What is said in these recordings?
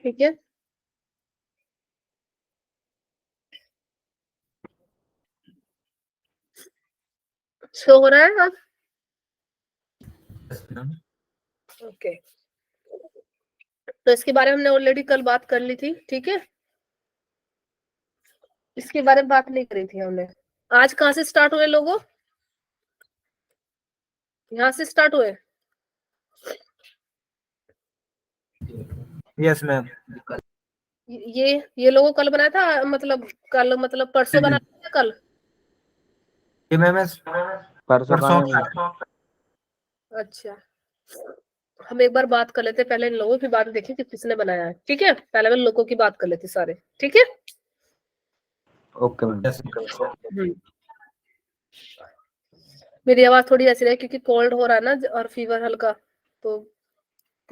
ठीक है, शो हो रहा है अब? ओके, तो इसके बारे में हमने ऑलरेडी कल बात कर ली थी, ठीक है, इसके बारे में बात नहीं करी थी हमने। आज कहाँ से स्टार्ट हुए लोगों? यहाँ से स्टार्ट हुए। Yes ma'am. ये लोगों कल बनाया था, मतलब कल मतलब परसों बनाया था कल? ये मैम परसों। अच्छा, हम एक बार बात कर लेते पहले इन लोगों की बात, देखें कि किसने बनाया है, ठीक है, पहले हम लोगों की बात कर लेते सारे, ठीक है। Okay ma'am. मेरी आवाज थोड़ी ऐसी रही क्योंकि कोल्ड हो रहा है ना और फीवर हल्का, तो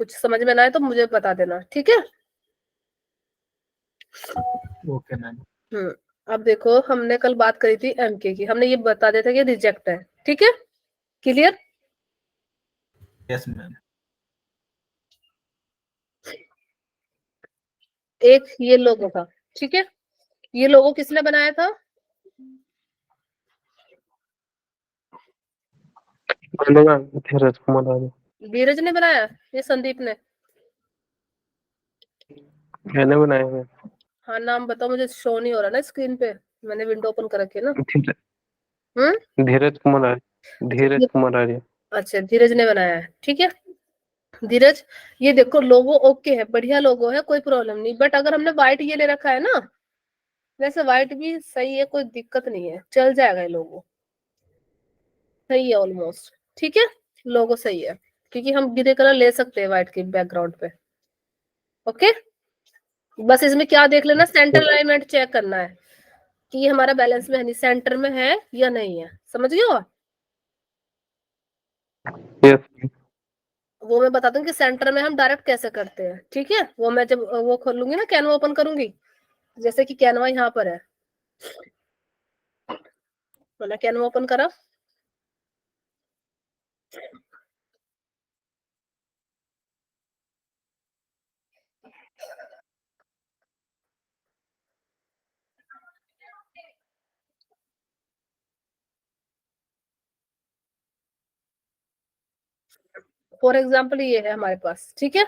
कुछ समझ में ना आए तो मुझे बता देना, ठीक है। Okay ma'am. अब देखो, हमने कल बात करी थी एमके की, हमने ये बता दिया था कि रिजेक्ट है, ठीक है, क्लियर? Yes ma'am. एक ये लोगो था, ठीक है, ये लोगो किसने बनाया था? धीरज कुमार आर्य। धीरज ने बनाया, ये संदीप ने? मैंने बनाया है। हाँ, नाम बताओ, मुझे शो नहीं हो रहा ना स्क्रीन पे, मैंने विंडो ओपन कर रखी है ना। धीरज कुमार आर्य। धीरज कुमार आर्य। अच्छा, धीरज ने बनाया है, ठीक है। धीरज, ये देखो लोगो ओके है, बढ़िया लोगो है, कोई प्रॉब्लम नहीं, बट अगर हमने व्हाइट ये ले रखा है ना, वैसे व्हाइट भी सही है, कोई दिक्कत नहीं है, चल जाएगा ये लोगो, सही है ऑलमोस्ट, ठीक है, लोगो सही है, क्योंकि हम ग्रे कलर ले सकते हैं व्हाइट के बैकग्राउंड पे। ओके, बस इसमें क्या देख लेना, सेंटर अलाइनमेंट चेक करना है कि ये हमारा बैलेंस में है नहीं, सेंटर में है या नहीं है, समझ गए हो? यस। वो मैं बता दूं कि सेंटर में हम डायरेक्ट कैसे करते हैं, ठीक है, वो मैं जब वो खोलूंगी ना, कैनवा ओपन करूंगी, जैसे कि कैनवा यहाँ पर है, मैंने कैनवा ओपन करा, फॉर एग्जाम्पल ये है हमारे पास, ठीक है,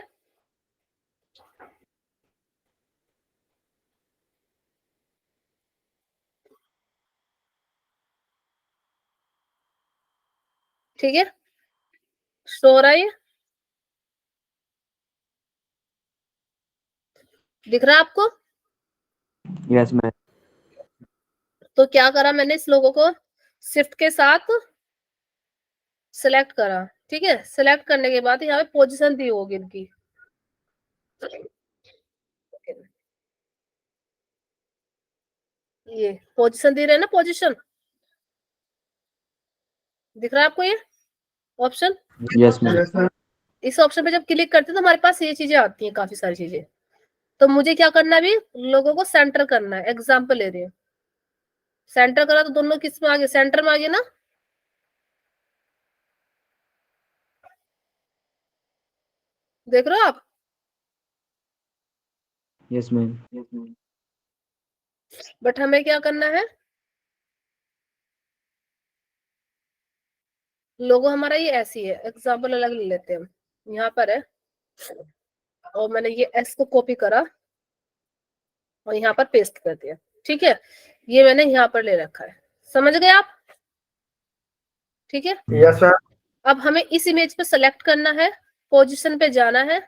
ठीक है, शो हो रहा है, दिख रहा है आपको? Yes ma'am. तो क्या करा मैंने, इस लोगों को शिफ्ट के साथ सिलेक्ट करा, ठीक है, सिलेक्ट करने के बाद यहाँ पे पोजीशन दी होगी इनकी, ये पोजीशन दे रहे हैं ना, पोजीशन दिख रहा है आपको ये ऑप्शन? Yes ma'am. इस ऑप्शन पे जब क्लिक करते हैं तो हमारे पास ये चीजें आती हैं, काफी सारी चीजें, तो मुझे क्या करना है अभी, लोगों को सेंटर करना है, एग्जाम्पल ले रही हूँ, सेंटर करा तो दोनों किस में आ गए, सेंटर में आ गए ना, देख रहे हो आप? Yes ma'am. बट हमें क्या करना है, लोगो हमारा ये ऐसी है, एग्जाम्पल अलग ले लेते हैं, यहाँ पर है, और मैंने ये एस को कॉपी करा और यहाँ पर पेस्ट कर दिया, ठीक है, ये मैंने यहाँ पर ले रखा है, समझ गए आप? ठीक है, यस सर। अब हमें इस इमेज पे सेलेक्ट करना है, पोजीशन पे जाना है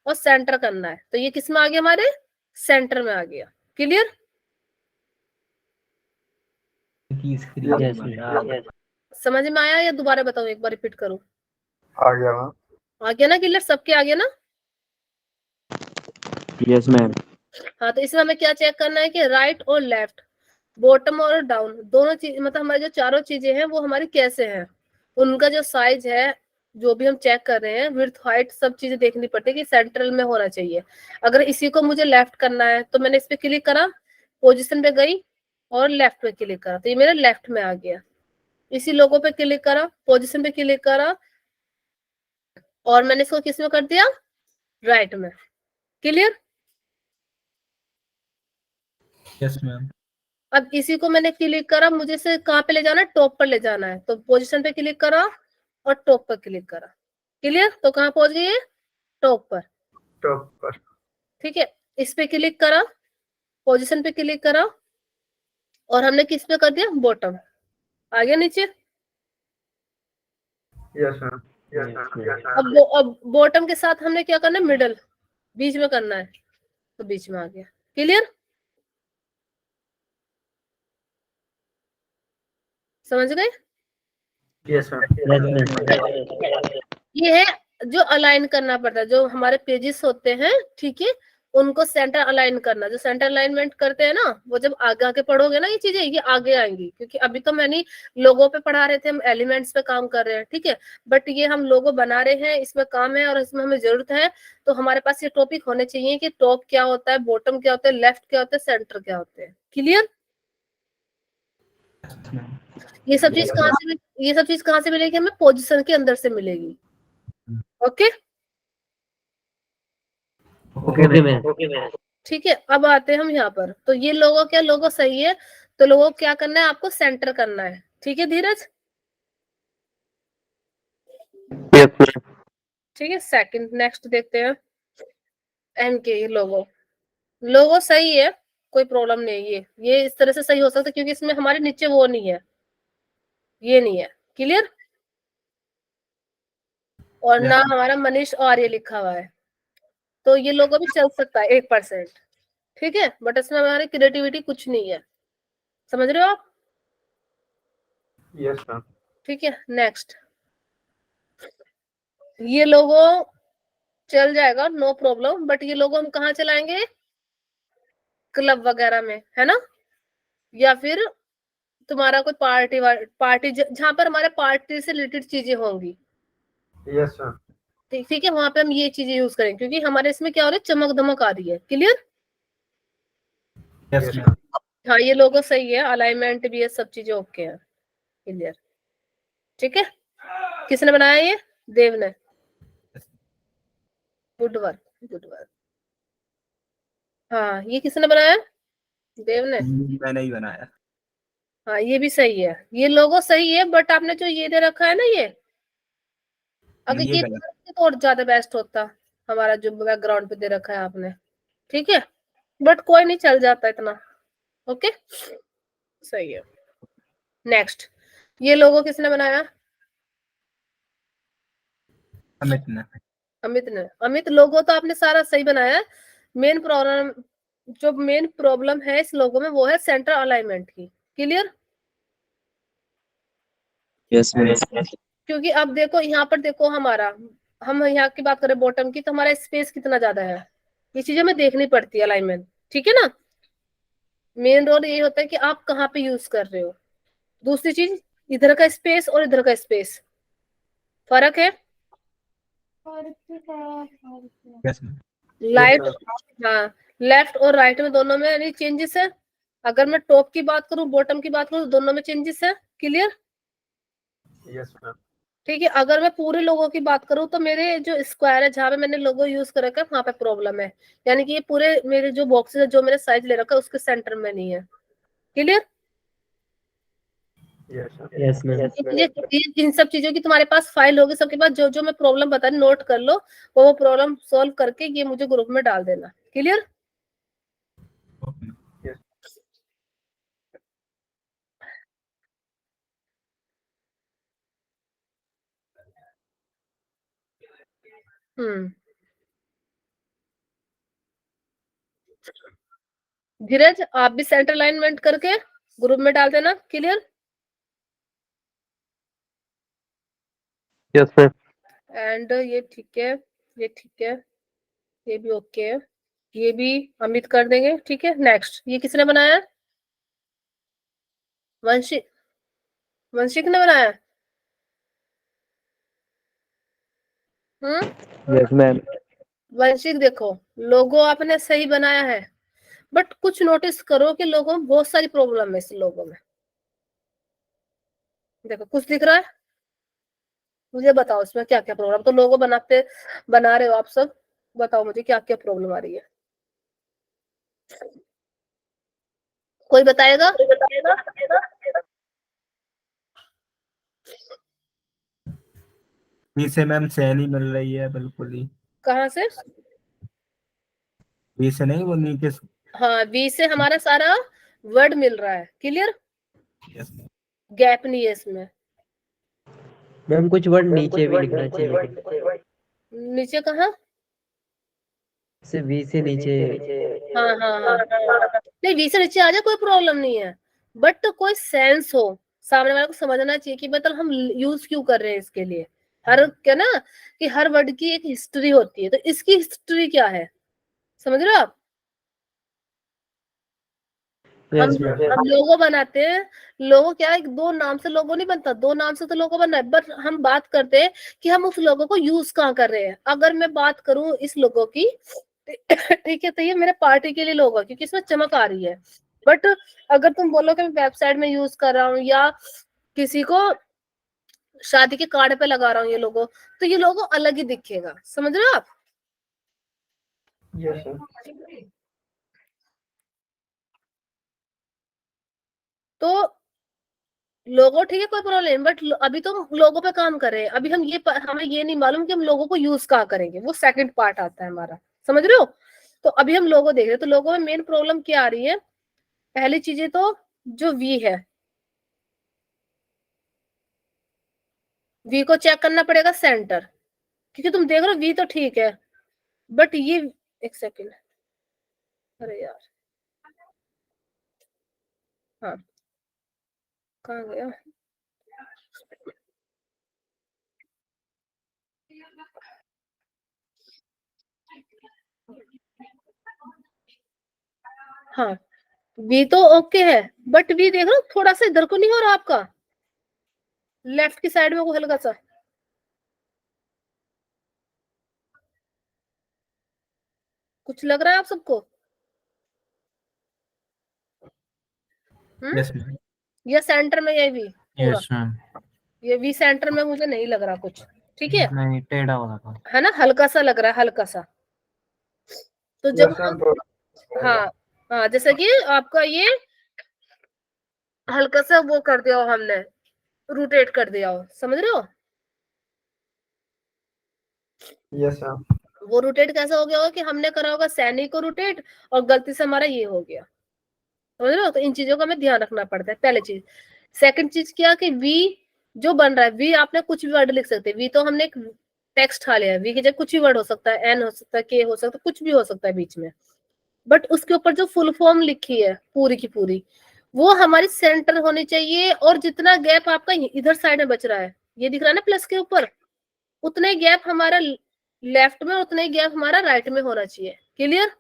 और सेंटर करना है, तो ये किस में आ गया, हमारे सेंटर में आ गया, क्लियर? समझ में आया या दोबारा बताऊं, एक बार रिपीट करूं? आ गया मैम। आ गया ना क्लियर, सबके आ गया ना? Yes ma'am. हाँ, तो इसमें हमें क्या चेक करना है कि राइट और लेफ्ट, बॉटम और डाउन, दोनों चीज, मतलब हमारी जो चारों चीजें हैं वो हमारी कैसे हैं, उनका जो साइज है, जो भी हम चेक कर रहे हैं, विड्थ हाइट सब चीजें देखनी पड़ती है कि सेंट्रल में होना चाहिए। अगर इसी को मुझे लेफ्ट करना है तो मैंने इस पे क्लिक करा, पोजीशन पे गई और लेफ्ट पे क्लिक करा, तो ये मेरे लेफ्ट में आ गया। इसी लोगो पे क्लिक करा, पोजीशन पे क्लिक करा, और मैंने इसको किस में कर दिया, राइट में। क्लियर? Yes ma'am. अब इसी को मैंने क्लिक करा, मुझे इसे कहाँ पे ले जाना है, टॉप पर ले जाना है, तो पोजीशन पे क्लिक करा और टॉप पर क्लिक करा। क्लियर? तो कहाँ पहुंच गई है, टॉप पर। टॉप पर। ठीक है, इस पे क्लिक करा, पोजीशन पे क्लिक करा और हमने किस पे कर दिया, बॉटम। आ गया नीचे। Yes ma'am. यस अब बॉटम के साथ हमने क्या करना है, मिडल, बीच में करना है, तो बीच में आ गया। क्लियर? समझ गए? Yes ma'am. ये है जो अलाइन करना पड़ता है, जो हमारे पेजेस होते हैं, ठीक है, उनको सेंटर अलाइन करना। जो सेंटर अलाइनमेंट करते हैं ना, वो जब आगे आगे पढ़ोगे ना ये चीजें, ये आगे आएंगी, क्योंकि अभी तो मैंने लोगों पे पढ़ा रहे थे, हम एलिमेंट्स पे काम कर रहे हैं, ठीक है, बट ये हम लोगो बना रहे हैं, इसमें काम है और इसमें हमें जरूरत है, तो हमारे पास ये टॉपिक होने चाहिए कि टॉप क्या होता है, बॉटम क्या होता है, लेफ्ट क्या होता है, सेंटर क्या होते हैं। क्लियर? ये सब चीज कहाँ से, ये सब चीज कहाँ से मिलेगी हमें, पोजीशन के अंदर से मिलेगी। Okay okay ma'am. ठीक है, अब आते हैं हम यहाँ पर। तो ये लोगो क्या, लोगो सही है, तो लोगो क्या करना है, आपको सेंटर करना है। ठीक है धीरज? Yes ma'am. ठीक है, सेकंड नेक्स्ट देखते हैं। एन के लोगो, लोगो सही है, कोई प्रॉब्लम नहीं है, ये इस तरह से सही हो सकता है, क्योंकि इसमें हमारे नीचे वो नहीं है, ये नहीं है। क्लियर? और ना हमारा मनीष आर्य लिखा हुआ है, तो ये लोगो भी चल सकता है 1%। ठीक है, बट इसमें हमारी क्रिएटिविटी कुछ नहीं है। समझ रहे हो आप? Yes ma'am. ठीक है, नेक्स्ट। ये लोगो चल जाएगा, नो प्रॉब्लम, बट ये लोगो हम कहाँ चलाएंगे, क्लब वगैरह में, है ना, या फिर तुम्हारा कोई पार्टी पार्टी जहाँ पर हमारे पार्टी से रिलेटेड चीजें होंगी, यस मैम। ठीक है, वहां पे हम ये चीजें यूज करेंगे, क्योंकि हमारे इसमें क्या हो रहा है, चमक दमक आ रही है। क्लियर? Yes ma'am. हाँ, ये लोगो सही है, अलाइनमेंट भी है, सब चीजें ओके है। क्लियर? ठीक है, किसने बनाया ये, देव ने। Good work, good work. हाँ, ये किसने बनाया, देव ने। मैंने ही बनाया। हाँ, ये भी सही है, ये लोगो सही है, बट आपने जो ये दे रखा है ना, ये अगर ये ये गलत। तो और ज्यादा बेस्ट होता, हमारा जो बैकग्राउंड पे दे रखा है आपने। ठीक है, बट कोई नहीं, चल जाता इतना। ओके, सही है। नेक्स्ट, ये लोगो किसने बनाया, अमित ने। अमित ने। अमित, लोगो तो आपने सारा सही बनाया है, मेन प्रॉब्लम, जो मेन प्रॉब्लम है इस लोगो में, वो है सेंटर अलाइनमेंट की। क्लियर? Yes ma'am. क्योंकि अब देखो यहाँ पर, देखो हमारा, हम यहाँ की बात करें बॉटम की, तो हमारा स्पेस कितना ज्यादा है, ये चीजें हमें देखनी पड़ती है, अलाइनमेंट। ठीक है ना, मेन रोल ये होता है कि आप कहाँ पे यूज कर रहे हो। दूसरी चीज, इधर का स्पेस और इधर का स्पेस, फर्क है। Yes ma'am. लाइट, हाँ, लेफ्ट और राइट में, दोनों में यानी चेंजेस है। अगर मैं टॉप की बात करूं, बॉटम की बात करूं, तो दोनों में चेंजेस है। क्लियर? Yes ma'am. ठीक है, अगर मैं पूरे लोगों की बात करूं, तो मेरे जो स्क्वायर है, जहां पे मैंने लोगो यूज कर रखा है, वहां पे प्रॉब्लम है, यानी कि ये पूरे मेरे जो बॉक्सेस है, जो मैंने साइज ले रखा है, उसके सेंटर में नहीं है। क्लियर? Yes ma'am. इन सब चीजों की तुम्हारे पास फाइल होगी, सबके पास, जो जो मैं प्रॉब्लम बता रही, नोट कर लो, वो प्रॉब्लम सॉल्व करके ये मुझे ग्रुप में डाल देना। क्लियर? हम्म, धीरज, आप भी सेंटर अलाइनमेंट करके ग्रुप में डाल देना। क्लियर? Yes ma'am. एंड ये ठीक है, ये ठीक है, ये भी ओके है, ये भी अमित कर देंगे। ठीक है, नेक्स्ट, ये किसने बनाया, वंशिक, वंशिक ने बनाया। हम्म, यस मैम। वंशिक देखो, लोगो आपने सही बनाया है, बट कुछ नोटिस करो कि लोगों में बहुत सारी प्रॉब्लम है, इस लोगों में। देखो कुछ दिख रहा है, मुझे बताओ इसमें क्या क्या प्रॉब्लम, तो लोगो बना रहे हो आप सब, बताओ मुझे क्या क्या प्रॉब्लम आ रही है, कोई बताएगा? बी से मैम से नहीं मिल रही है बिल्कुल ही। कहाँ से? बी से नहीं, वो नीचे से। हाँ, वी से हमारा सारा वर्ड मिल रहा है, क्लियर, यस मैम। गैप नहीं है इसमें। मैम कुछ वर्ड नीचे भी लिखना चाहिए, लेकिन नीचे कहाँ? से वी से नीचे। हाँ हाँ हाँ, नहीं वी से नीचे आ जाए कोई प्रॉब्लम नहीं है, बट कोई सेंस हो, सामने वाले को समझना चाहिए कि मतलब हम यूज क्यों कर रहे हैं इसके लिए। हर क्या ना कि हर वर्ड की एक हिस्ट्री होती है, तो इसकी हिस्ट्री क्या है, समझ रहे हो आप? हम यस मैम। हम लोगो बनाते हैं, लोगो क्या है, दो नाम से लोगो नहीं बनता, दो नाम से तो लोगो बनना है, बट हम बात करते हैं कि हम उस लोगो को यूज कहाँ कर रहे हैं। अगर मैं बात करूं इस लोगो की, ठीक है, तो ये मेरे पार्टी के लिए लोगो है क्योंकि इसमें चमक आ रही है, बट अगर तुम बोलो कि मैं वेबसाइट में यूज कर रहा हूँ या किसी को शादी के कार्ड पे लगा रहा हूँ ये लोगो, तो ये लोगो अलग ही दिखेगा, समझ रहे हो आप? Yes, sir. तो लोगो ठीक है कोई प्रॉब्लम नहीं, बट अभी तो हम लोगों पे काम कर रहे हैं, अभी हमें ये नहीं मालूम कि हम लोगों को यूज कहाँ करेंगे, वो सेकंड पार्ट आता है हमारा, समझ रहे हो? तो अभी हम लोगो देख रहे हैं, तो लोगो में मेन प्रॉब्लम क्या आ रही है? पहली चीजें तो जो वी है, वी को चेक करना पड़ेगा सेंटर, क्योंकि तुम देख रहे हो वी तो ठीक है, बट ये, एक सेकेंड, अरे यार, हाँ कहाँ गया? हाँ, वी तो ओके है, बट वी देख रहे हो थोड़ा सा इधर को नहीं हो रहा आपका, लेफ्ट की साइड में वो हल्का सा, कुछ लग रहा है आप सबको? Yes ma'am. ये सेंटर में ये वी पूरा, यस मैम। ये वी सेंटर में मुझे नहीं लग रहा कुछ, ठीक है, नहीं, टेढ़ा हो रहा था। है ना, हल्का सा लग रहा है, हल्का सा। तो जब Yes, ma'am. हाँ हाँ, जैसे कि आपका ये हल्का सा वो कर दिया हो हमने, रोटेट कर दिया हो, समझ रहे हो? Yes, ma'am. वो रोटेट कैसा हो गया होगा कि हमने करा होगा सैनिक को रोटेट, और गलती से हमारा ये हो गया, समझ रहे हो? तो इन चीजों का हमें ध्यान रखना पड़ता है, पहली चीज। सेकंड चीज क्या कि वी जो बन रहा है, वी आपने कुछ भी वर्ड लिख सकते हैं, वी तो हमने एक टेक्स्ट खा लिया है, वी की जगह कुछ भी वर्ड हो सकता है, एन हो सकता है, के हो सकता है, कुछ भी हो सकता है बीच में, बट उसके ऊपर जो फुल फॉर्म लिखी है पूरी की पूरी, वो हमारी सेंटर होनी चाहिए, और जितना गैप आपका इधर साइड में बच रहा है, ये दिख रहा है ना प्लस के ऊपर, उतना ही गैप हमारा लेफ्ट में, उतना ही गैप हमारा राइट में होना चाहिए, क्लियर?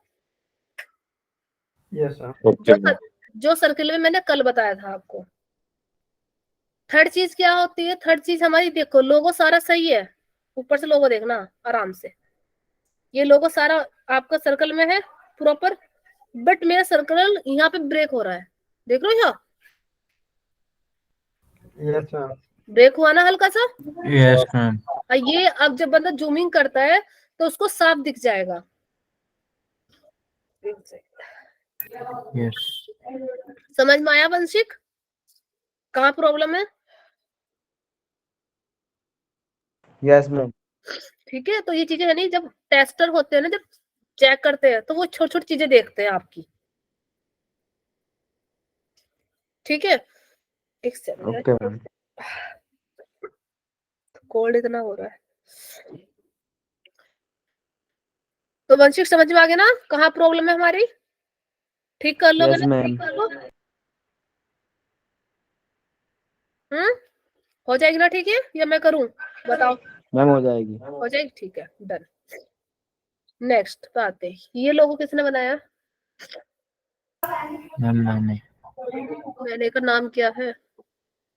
Yes, sir. जो सर्किल में मैंने कल बताया था आपको। थर्ड चीज क्या होती है? थर्ड चीज हमारी, देखो लोगो सारा सही है, ऊपर से लोगो देखना आराम से, ये लोगो सारा आपका सर्कल में है प्रॉपर, बट मेरा सर्कल यहाँ पे ब्रेक हो रहा है, देख रहे हो यहाँ Yes, ma'am. ब्रेक हुआ ना हल्का सा? Yes ma'am. ये अब जब बंदा जूमिंग करता है तो उसको साफ दिख जाएगा। यस। समझ में आया वंशिक, कहाँ प्रॉब्लम है? Yes ma'am. ठीक है, तो ये चीजें है नहीं, जब टेस्टर होते हैं ना, जब चेक करते हैं, तो वो छोटी छोटी चीजें देखते हैं आपकी, ठीक है? एक सेकंड, ओके मैम। कोल्ड इतना हो रहा है। तो वंशिक समझ में आ गया ना कहाँ प्रॉब्लम है हमारी? ठीक कर लोगे यस ना? मैम। ठीक कर लो, हो जाएगी ना? ठीक है, या मैं करूं? बताओ। मैम हो जाएगी। हो जाएगी, ठीक है, डन। नेक्स्ट पे आते हैं, ये लोगो किसने बनाया? मैम मैंने। मैंने का नाम क्या है?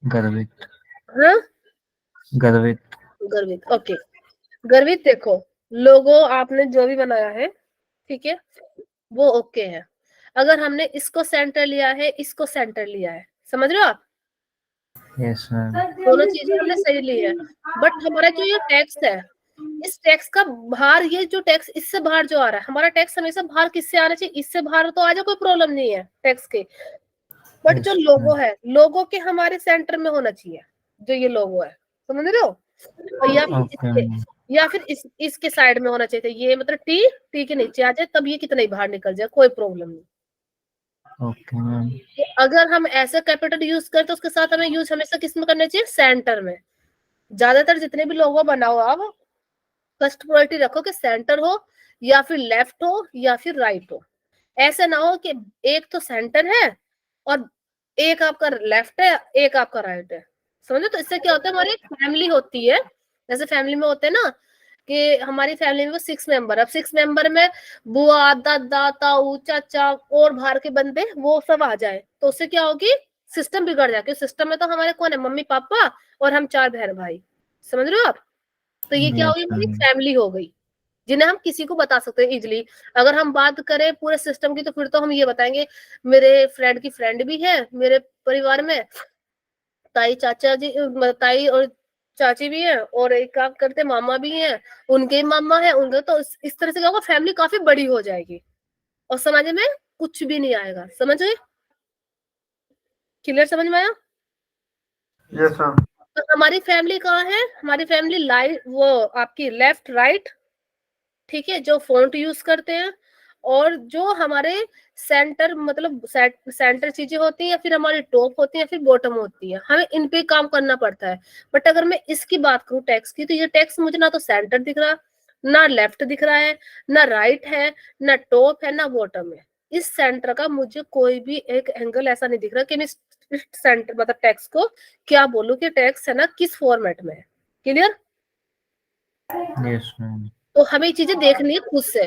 गर्वित। हाँ, गर्वित। गर्वित, ओके। गर्वित देखो, लोगो आपने जो भी बनाया है, ठीक है, वो ओके है। अगर हमने इसको सेंटर लिया है, इसको सेंटर लिया है, समझ रहे हो आप? Yes, ma'am. दोनों चीजें हमने सही ली है, बट हमारा जो ये टैक्स है, इस टैक्स का बाहर, ये जो टैक्स इससे बाहर जो आ रहा है, हमारा टैक्स हमेशा बाहर किससे आना चाहिए, इससे बाहर तो आ जाए, कोई प्रॉब्लम नहीं है टैक्स के, बट जो Yes, लोगो ma'am. है, लोगो के हमारे सेंटर में होना चाहिए, जो ये लोगो है, समझ रहे हो, और या फिर Okay, इसके, ma'am. या फिर इसके साइड में होना चाहिए, ये मतलब टी के नीचे आ जाए, तब ये कितना ही बाहर निकल जाए, कोई प्रॉब्लम नहीं। Okay, ma'am. तो अगर हम ऐसे कैपिटल यूज करें तो उसके साथ हमें यूज हमेशा किस में करना चाहिए, सेंटर में। ज्यादातर जितने भी लोगो बनाओ आप, फर्स्ट प्रायोरिटी रखो कि सेंटर हो, या फिर लेफ्ट हो, या फिर राइट हो। ऐसे ना हो कि एक तो सेंटर है और एक आपका लेफ्ट है, एक आपका राइट है, समझो। तो इससे क्या होता है, हमारी फैमिली होती है, जैसे फैमिली में होते हैं ना, कि हमारी फैमिली में 6 मेंबर, अब 6 मेंबर में बुआ, दादा, ताऊ, चाचा और बाहर के बंदे वो सब आ जाए, तो उससे क्या होगी, सिस्टम बिगड़ जाएगा। सिस्टम में तो हमारे कौन है, मम्मी पापा और हम 4 बहन भाई, समझ रहे हो आप। तो ये क्या Yes, होगी, हमारी ma'am. फैमिली हो गई, जिन्हें हम किसी को बता सकते हैं इजिली। अगर हम बात करें पूरे सिस्टम की, तो फिर तो हम ये बताएंगे, मेरे फ्रेंड की फ्रेंड भी है मेरे परिवार में, ताई चाचा जी, ताई और चाची भी है, और एक काम करते मामा भी हैं, उनके मामा है उनके, तो इस तरह से क्या होगा, फैमिली काफी बड़ी हो जाएगी और समझ में कुछ भी नहीं आएगा। समझ गए, क्लियर, समझ में आया। Yes ma'am. तो हमारी फैमिली कहाँ है, हमारी फैमिली वो आपकी लेफ्ट राइट, ठीक है, जो फॉन्ट यूज करते हैं, और जो हमारे सेंटर, मतलब सेंटर चीजें होती है, या फिर हमारी टॉप होती है, या फिर बॉटम होती है, हमें इन पे काम करना पड़ता है। बट अगर मैं इसकी बात करूं टैक्स की, तो ये टैक्स मुझे ना तो सेंटर दिख रहा, ना लेफ्ट दिख रहा है, ना राइट है, ना टॉप है, ना बॉटम है। इस सेंटर का मुझे कोई भी एक एंगल ऐसा नहीं दिख रहा कि मैं इस सेंटर मतलब टैक्स को क्या बोलूं कि टैक्स है ना किस फॉर्मेट में है। क्लियर। Yes, ma'am. तो हमें ये चीजें देखनी है खुद से,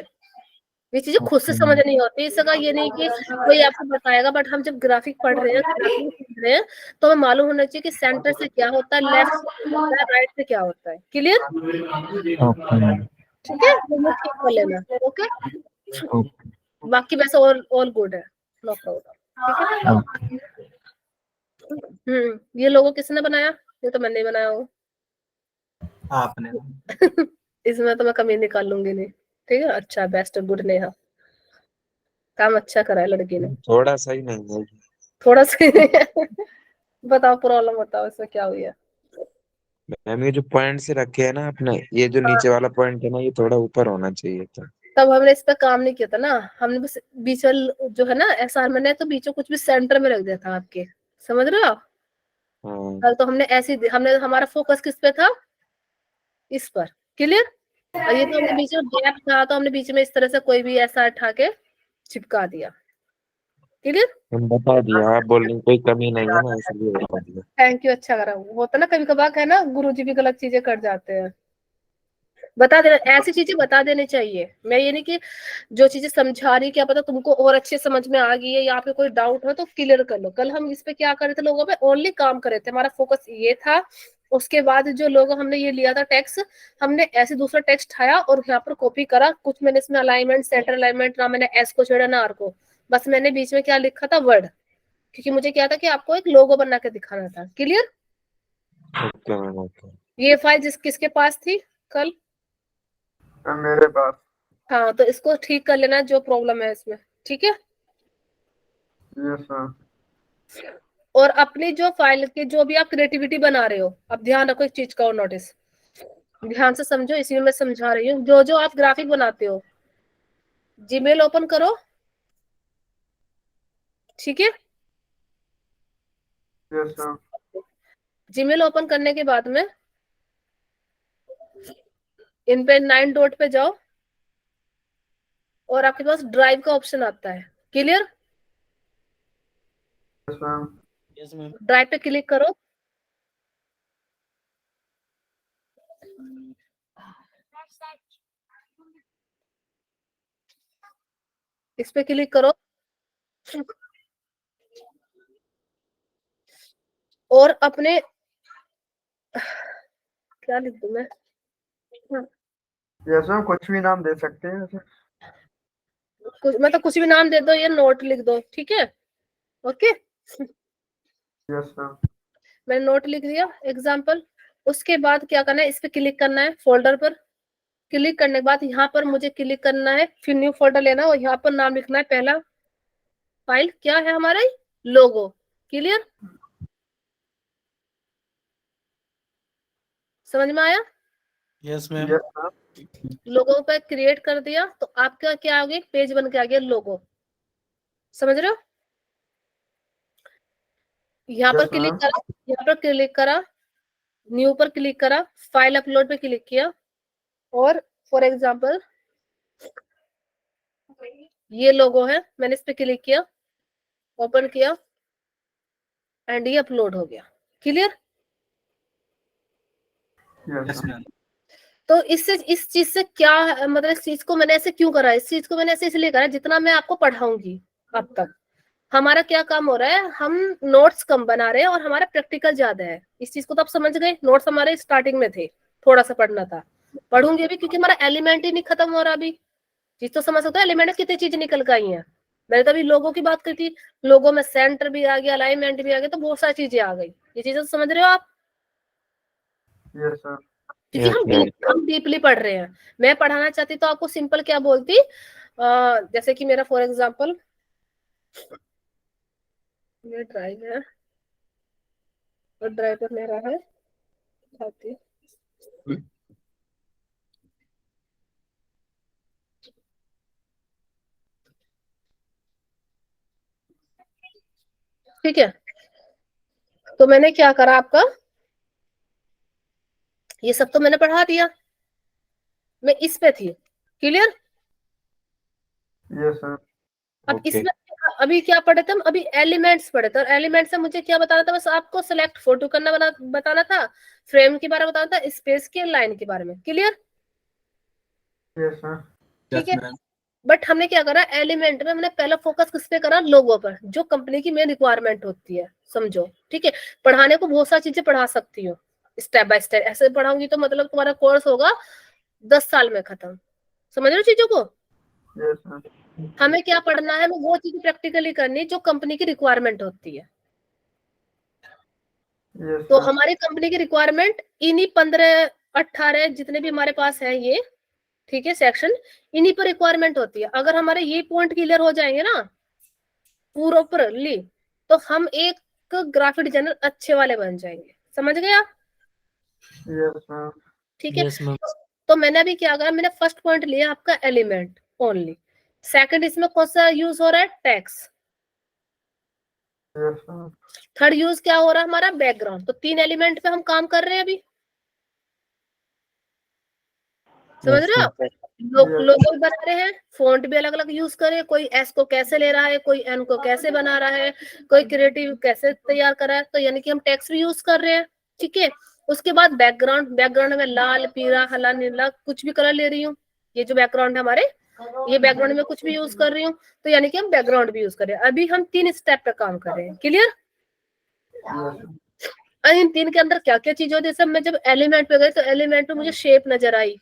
ये चीजें खुद से Okay, ma'am. समझनी होती है। इसका ये नहीं कि कोई आपको बताएगा, बट हम जब ग्राफिक पढ़ रहे हैं, ग्राफिक सीख रहे हैं, तो हमें मालूम होना चाहिए कि सेंटर से क्या होता है, लेफ्ट से क्या होता है, राइट से क्या होता है। क्लियर। Okay, ma'am. ठीक है, तो वो ठीक कर लेना। Okay, Okay. बाकी वैसे ऑल गुड है, नो प्रॉब्लम। ठीक है। Okay. ये लोगो किसने बनाया, ये तो मैंने ही बनाया हूँ। आपने इसमें तो मैं कमी निकाल लूंगी नहीं। ठीक है, अच्छा, बेस्ट गुड नेहा, काम अच्छा करा है लड़की ने। थोड़ा सा ही नहीं है। थोड़ा सा बताओ प्रॉब्लम, बताओ इसमें क्या हुई है। मैम ये जो पॉइंट से रखे हैं ना आपने, ये जो नीचे वाला पॉइंट है ना, ये थोड़ा ऊपर होना चाहिए था। तब हमने इस पे काम नहीं किया था ना, हमने बस बीच जो है ना एसआर, मैंने तो बीचों कुछ भी सेंटर में रख दिया था आपके, समझ रहे हो आप। हाँ कल तो हमने ऐसी, हमने हमारा फोकस किस पे था, इस पर। क्लियर। और ये तो हमने बीच में गैप था, तो हमने बीच में इस तरह से कोई भी ऐसा उठा के चिपका दिया। क्लियर। हम बता दिया, आप बोल रहे हैं कोई कमी नहीं है ना, इसलिए बता दिया। थैंक यू, अच्छा करा। होता ना कभी कभार है ना, गुरुजी भी गलत चीजें कर जाते हैं। बता देना, ऐसी चीजें बता देनी चाहिए। मैं ये नहीं कि जो चीजें समझा रही, क्या पता तुमको और अच्छे समझ में आ गई है, या पे कोई डाउट हो तो क्लियर कर लो। कल हम इस पे क्या कर रहे थे, लोगों पे ओनली काम कर रहे थे, हमारा फोकस ये था। उसके बाद जो लोग हमने ये लिया था टैक्स, हमने ऐसे दूसरा टेक्स्ट उठाया और यहाँ पर कॉपी करा। कुछ मैंने इसमें अलाइनमेंट, सेंटर अलाइनमेंट, ना मैंने एस को छेड़ा ना आर को, बस मैंने बीच में क्या लिखा था, वर्ड, क्योंकि मुझे क्या था कि आपको एक लोगो बना के दिखाना था। क्लियर। Okay ma'am, okay. ये फाइल किसके पास थी कल, मेरे पास। हाँ, तो इसको ठीक कर लेना जो प्रॉब्लम है इसमें। ठीक है। Yes ma'am. और अपनी जो फाइल की जो भी आप क्रिएटिविटी बना रहे हो, अब ध्यान रखो एक चीज का और नोटिस ध्यान से समझो, इसी में मैं समझा रही हूँ। जो जो आप ग्राफिक बनाते हो, जीमेल ओपन करो, ठीक है। Yes ma'am. जीमेल ओपन करने के बाद में इन पे 9 डॉट पे जाओ, और आपके पास ड्राइव का ऑप्शन आता है। Clear. Yes ma'am. Yes ma'am. Drive पे क्लिक करो, इस पे क्लिक करो, और अपने क्या लिख दूं मैं, यस मैम, कुछ भी नाम दे सकते हैं ऐसे। कुछ मतलब कुछ भी नाम दे दो या नोट लिख दो, ठीक है। ओके। Yes ma'am. मैंने नोट लिख दिया एग्जाम्पल। उसके बाद क्या करना है, इस पे क्लिक करना है, फोल्डर पर क्लिक करने के बाद यहाँ पर मुझे क्लिक करना है, फिर न्यू फोल्डर लेना है और यहाँ पर नाम लिखना है, पहला फाइल क्या है हमारा, लोगो। क्लियर, समझ में आया? Yes ma'am. Yes ma'am. Logo पे क्रिएट कर दिया तो आपका क्या आ गया, पेज बन के आ गया लोगो। समझ रहे हो? यहाँ पर Yes, क्लिक ma'am. करा, यहाँ पर क्लिक करा, न्यू पर क्लिक करा, फाइल अपलोड पे क्लिक किया और फॉर एग्जांपल ये लोगो है, मैंने इस पे क्लिक किया, ओपन किया एंड ये अपलोड हो गया। Clear? Yes, yes ma'am. Ma'am. तो इससे इस चीज से क्या मतलब, इस चीज को मैंने ऐसे क्यों करा, इस चीज को मैंने ऐसे इसलिए करा जितना मैं आपको पढ़ाऊंगी अब तक हमारा क्या काम हो रहा है, हम नोट्स कम बना रहे हैं और हमारा प्रैक्टिकल ज्यादा है। इस चीज को तो आप समझ गए, नोट्स हमारे स्टार्टिंग में थे, थोड़ा सा पढ़ना था, पढ़ूंगी अभी क्योंकि हमारा एलिमेंट ही नहीं खत्म हो रहा अभी। चीज तो समझ सकते हो, एलिमेंट में कितनी चीज निकल के आई है। मैंने तो अभी लोगों की बात करी थी, लोगों में सेंटर भी आ गया, अलाइनमेंट भी आ गया, तो बहुत सारी चीजें आ गई। ये चीजें तो समझ रहे हो आप? Yes, sir. क्योंकि हम डीपली पढ़ रहे हैं। मैं पढ़ाना चाहती तो आपको सिंपल क्या बोलती, जैसे कि मेरा फॉर एग्जांपल ये ड्राइव है और ड्राइव पर मेरा है खाती, ठीक है। तो मैंने क्या करा, आपका ये सब तो मैंने पढ़ा दिया, मैं इस पे थी। क्लियर? Yes, sir. अब ओके इसमें अभी क्या पढ़े थे हम, अभी एलिमेंट्स पढ़े थे और एलिमेंट से मुझे क्या बताना था, बस आपको सिलेक्ट फोटो करना बताना था, फ्रेम के बारे में बताना था, स्पेस के, लाइन के बारे में। क्लियर? Yes, sir. ठीक यस है। मैम। बट हमने क्या करा, एलिमेंट में हमने पहला फोकस किस पे करा, लोगों पर, जो कंपनी की मेन रिक्वायरमेंट होती है, समझो। ठीक है, पढ़ाने को बहुत सारी चीजें पढ़ा सकती हो, स्टेप बाय स्टेप ऐसे पढ़ाऊंगी तो मतलब तुम्हारा कोर्स होगा 10 साल में खत्म। समझ रहे हो चीजों को? Yes, sir. हमें क्या पढ़ना है, हमें वो चीज प्रैक्टिकली करनी जो कंपनी की रिक्वायरमेंट होती है। Yes, तो sir. हमारी कंपनी की रिक्वायरमेंट इन्हीं 15-18 जितने भी हमारे पास है ये, ठीक है, सेक्शन, इन्हीं पर रिक्वायरमेंट होती है। अगर हमारे ये पॉइंट क्लियर हो जाएंगे ना पूरी, तो हम एक ग्राफिक डिजाइनर अच्छे वाले बन जाएंगे। समझ गए आप? Yes, sir. ठीक है। Yes ma'am. तो मैंने अभी क्या करा, मैंने फर्स्ट पॉइंट लिया आपका एलिमेंट ओनली। सेकंड इसमें कौन सा यूज हो रहा है, tax. Yes, sir. Third use क्या हो रहा है हमारा, बैकग्राउंड। तो 3 एलिमेंट पे हम काम कर रहे हैं अभी। समझ रहे हो आप? लोगो भी बना रहे हैं, फॉन्ट भी अलग अलग यूज कर रहे हैं, कोई एस को कैसे ले रहा है, कोई एन को कैसे बना रहा है, कोई क्रिएटिव कैसे तैयार कर रहा है, तो यानी कि हम टेक्स्ट भी यूज कर रहे हैं। ठीक है। उसके बाद बैकग्राउंड, बैकग्राउंड में लाल, पीला, हरा, नीला कुछ भी कलर ले रही हूँ। ये जो बैकग्राउंड है हमारे, ये बैकग्राउंड में कुछ भी यूज कर रही हूँ, तो यानी कि हम बैकग्राउंड भी यूज कर रहे हैं। अभी हम 3 स्टेप पे काम कर रहे हैं। क्लियर? इन 3 के अंदर क्या क्या चीज होती है, जैसे मैं जब एलिमेंट पे गई तो एलिमेंट में मुझे शेप नजर आई,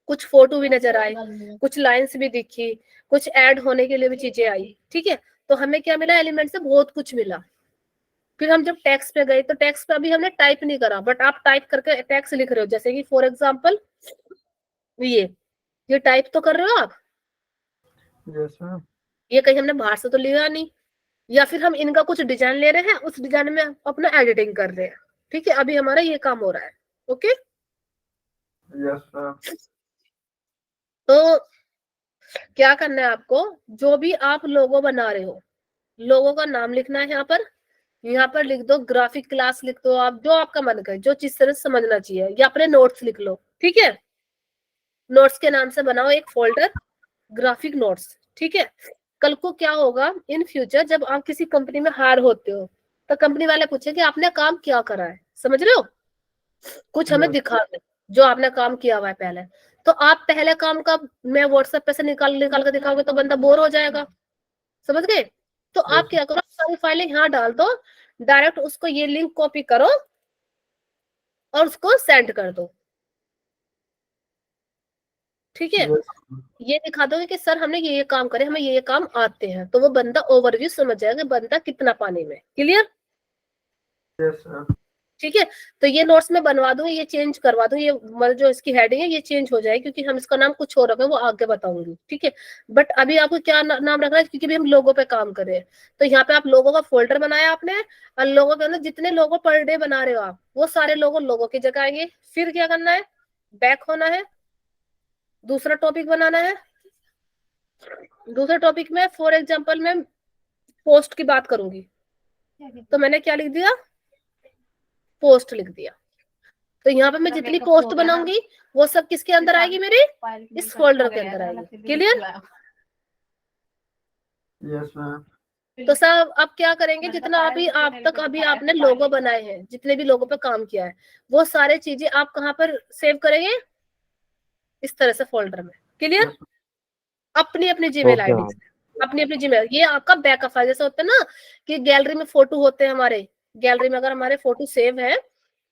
कुछ फोटो भी नजर आए, कुछ लाइंस भी दिखी, कुछ ऐड होने के लिए भी चीजें आई। ठीक है। तो हमें क्या मिला, एलिमेंट से बहुत कुछ मिला। फिर हम जब टेक्स्ट पे गए तो टेक्स्ट पे अभी हमने टाइप नहीं करा, बट आप टाइप करके टेक्स्ट लिख रहे हो, जैसे कि फॉर एग्जांपल ये टाइप तो कर रहे हो आप, Yes, sir. ये कहीं हमने बाहर से तो लिया नहीं, या फिर हम इनका कुछ डिजाइन ले रहे हैं, उस डिजाइन में अपना एडिटिंग कर रहे हैं। ठीक है, अभी हमारा ये काम हो रहा है। ओके। Yes, sir. तो क्या करना है आपको, जो भी आप लोगो बना रहे हो, लोगों का नाम लिखना है यहाँ पर लिख दो ग्राफिक क्लास, लिख दो आप, जो आपका मन करे, जो चीज से समझना चाहिए, या अपने नोट्स लिख लो। ठीक है, नोट्स के नाम से बनाओ एक फोल्डर, ग्राफिक नोट्स। ठीक है। कल को क्या होगा, इन फ्यूचर जब आप किसी कंपनी में हायर होते हो तो कंपनी वाले पूछे कि आपने काम क्या करा है। समझ रहे हो? कुछ हमें दिखा दो जो आपने काम किया हुआ है पहले। तो आप पहले काम का मैं व्हाट्सएप पे से निकाल निकाल कर दिखाओगे तो बंदा बोर हो जाएगा। समझ गए? तो आप क्या करो, सारी फाइलें यहाँ डाल दो, डायरेक्ट उसको ये लिंक कॉपी करो और उसको सेंड कर दो। ठीक है। ये दिखा दोगे कि सर हमने ये काम करे, हमें ये काम आते हैं, तो वो बंदा ओवरव्यू समझ जाएगा बंदा कितना पानी में। क्लियर? Yes, sir. ठीक है। तो ये नोट्स में बनवा दूंगी, ये चेंज करवा दूं, ये मतलब जो इसकी हेडिंग है ये चेंज हो जाए, क्योंकि हम इसका नाम कुछ और रखे वो आगे बताऊंगी, ठीक है। बट अभी आपको क्या नाम रखना है, क्योंकि अभी हम लोगों पे काम कर रहे हैं। तो यहाँ पे आप लोगों का फोल्डर बनाया आपने, और लोगों के अंदर जितने लोगो पर डे बना रहे हो आप, वो सारे लोगों की जगह आएंगे। फिर क्या करना है, बैक होना है, दूसरा टॉपिक बनाना है। दूसरे टॉपिक में फॉर एग्जाम्पल मैं पोस्ट की बात करूंगी, तो मैंने क्या लिख दिया, पोस्ट लिख दिया। तो यहाँ पे मैं जितनी पोस्ट बनाऊंगी वो सब किसके अंदर आएगी, मेरे इस फोल्डर के अंदर आएगी। क्लियर? Yes ma'am. तो सर अब क्या करेंगे, जितना अभी आप तक अभी आपने लोगो बनाए हैं, जितने भी लोगों पे काम किया है, वो सारे चीजें आप कहाँ पर सेव करेंगे, इस तरह से फोल्डर में। क्लियर? अपनी अपनी जीमेल ओके आईडी से, अपनी अपनी जीमेल। ये आपका बैकअप है, जैसे होता है ना कि गैलरी में फोटो होते हैं हमारे, गैलरी में अगर हमारे फोटो सेव है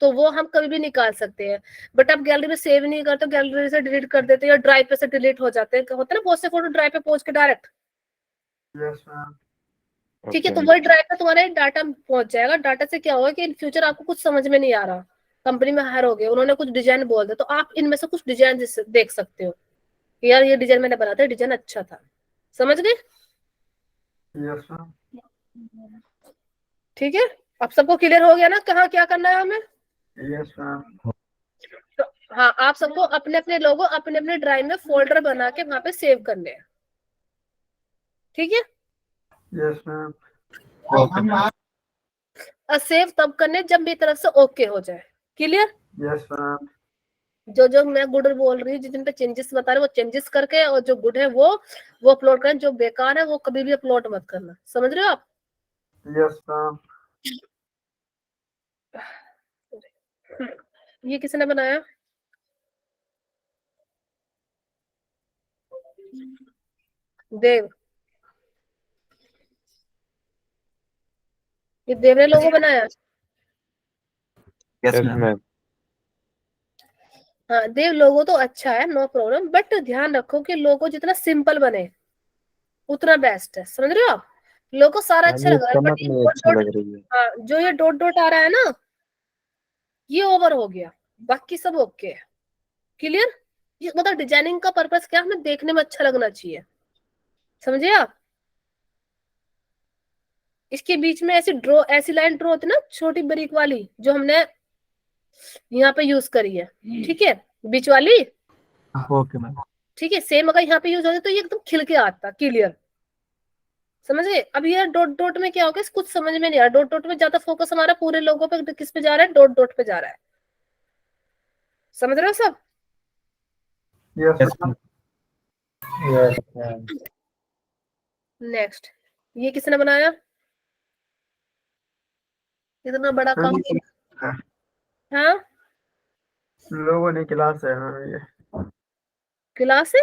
तो वो हम कभी भी निकाल सकते हैं। बट आप गैलरी में सेव नहीं करते, गैलरी से डिलीट कर देते हैं, या ड्राइव पे से डिलीट हो जाते हैं, होता है ना बहुत से फोटो ड्राइव पे पहुंच के डायरेक्ट। Yes ma'am. ठीक है, ओके तो वही ड्राइव पे तुम्हारे डाटा पहुंच जाएगा। डाटा से क्या होगा कि इन फ्यूचर आपको कुछ समझ में नहीं आ रहा, कंपनी में हायर हो गए, उन्होंने कुछ डिजाइन बोल दिया, तो आप इनमें से कुछ डिजाइन देख सकते हो कि यार ये डिजाइन मैंने बनाया था, डिजाइन अच्छा था। समझ गए? Yes ma'am. ठीक है, अब सबको क्लियर हो गया ना कहाँ क्या करना है हमें? Yes ma'am. तो हाँ, आप सबको अपने अपने लोगो अपने अपने ड्राइव में फोल्डर बना के वहां पे सेव करने हैं। ठीक है, यस मैम। और सेव तब करने जब मेरी तरफ से ओके हो जाए। क्लियर? Yes ma'am. जो जो मैं गुड बोल रही हूँ, जिन पे चेंजेस बता रहे वो चेंजेस करके, और जो गुड है वो अपलोड करें, जो बेकार है वो कभी भी अपलोड मत करना। समझ रहे हो आप? Yes ma'am. ये किसने बनाया? देव। ये देव ने लोगो बनाया? Yes ma'am. हाँ, देव लोगो तो अच्छा है, नो प्रॉब्लम, बट ध्यान रखो कि लोगो जितना सिंपल बने उतना बेस्ट है। समझ रहे हो आप? लोगो सारा मैम अच्छा ये लग रहा है, बट चमक ये नहीं डॉट अच्छी डॉट, लग रही है। हाँ जो ये डॉट डॉट आ रहा है ना, ये ओवर हो गया, बाकी सब ओके है। क्लियर? ये मतलब डिजाइनिंग का पर्पस क्या, हमें देखने में अच्छा लगना चाहिए। समझे आप? इसके बीच में ऐसी लाइन ड्रॉ होती है ना, छोटी बारीक वाली, जो हमने यहाँ पे यूज करी है, ठीक है, बीच वाली। Okay ma'am. ठीक है, सेम अगर यहाँ पे यूज होती तो ये एकदम खिल के आता। क्लियर? समझ गए? अब ये डॉट डॉट में क्या होगा, कुछ समझ में नहीं आ रहा। डॉट डॉट में ज्यादा फोकस हमारा पूरे लोगों पे किस पे जा रहा है, डॉट डॉट पे जा रहा है। समझ रहे हो सब? Yes ma'am. Yes ma'am. Next, ये किसने बनाया? इतना बड़ा काम। हाँ, लोगों ने क्लास है मैम ये। क्लास है?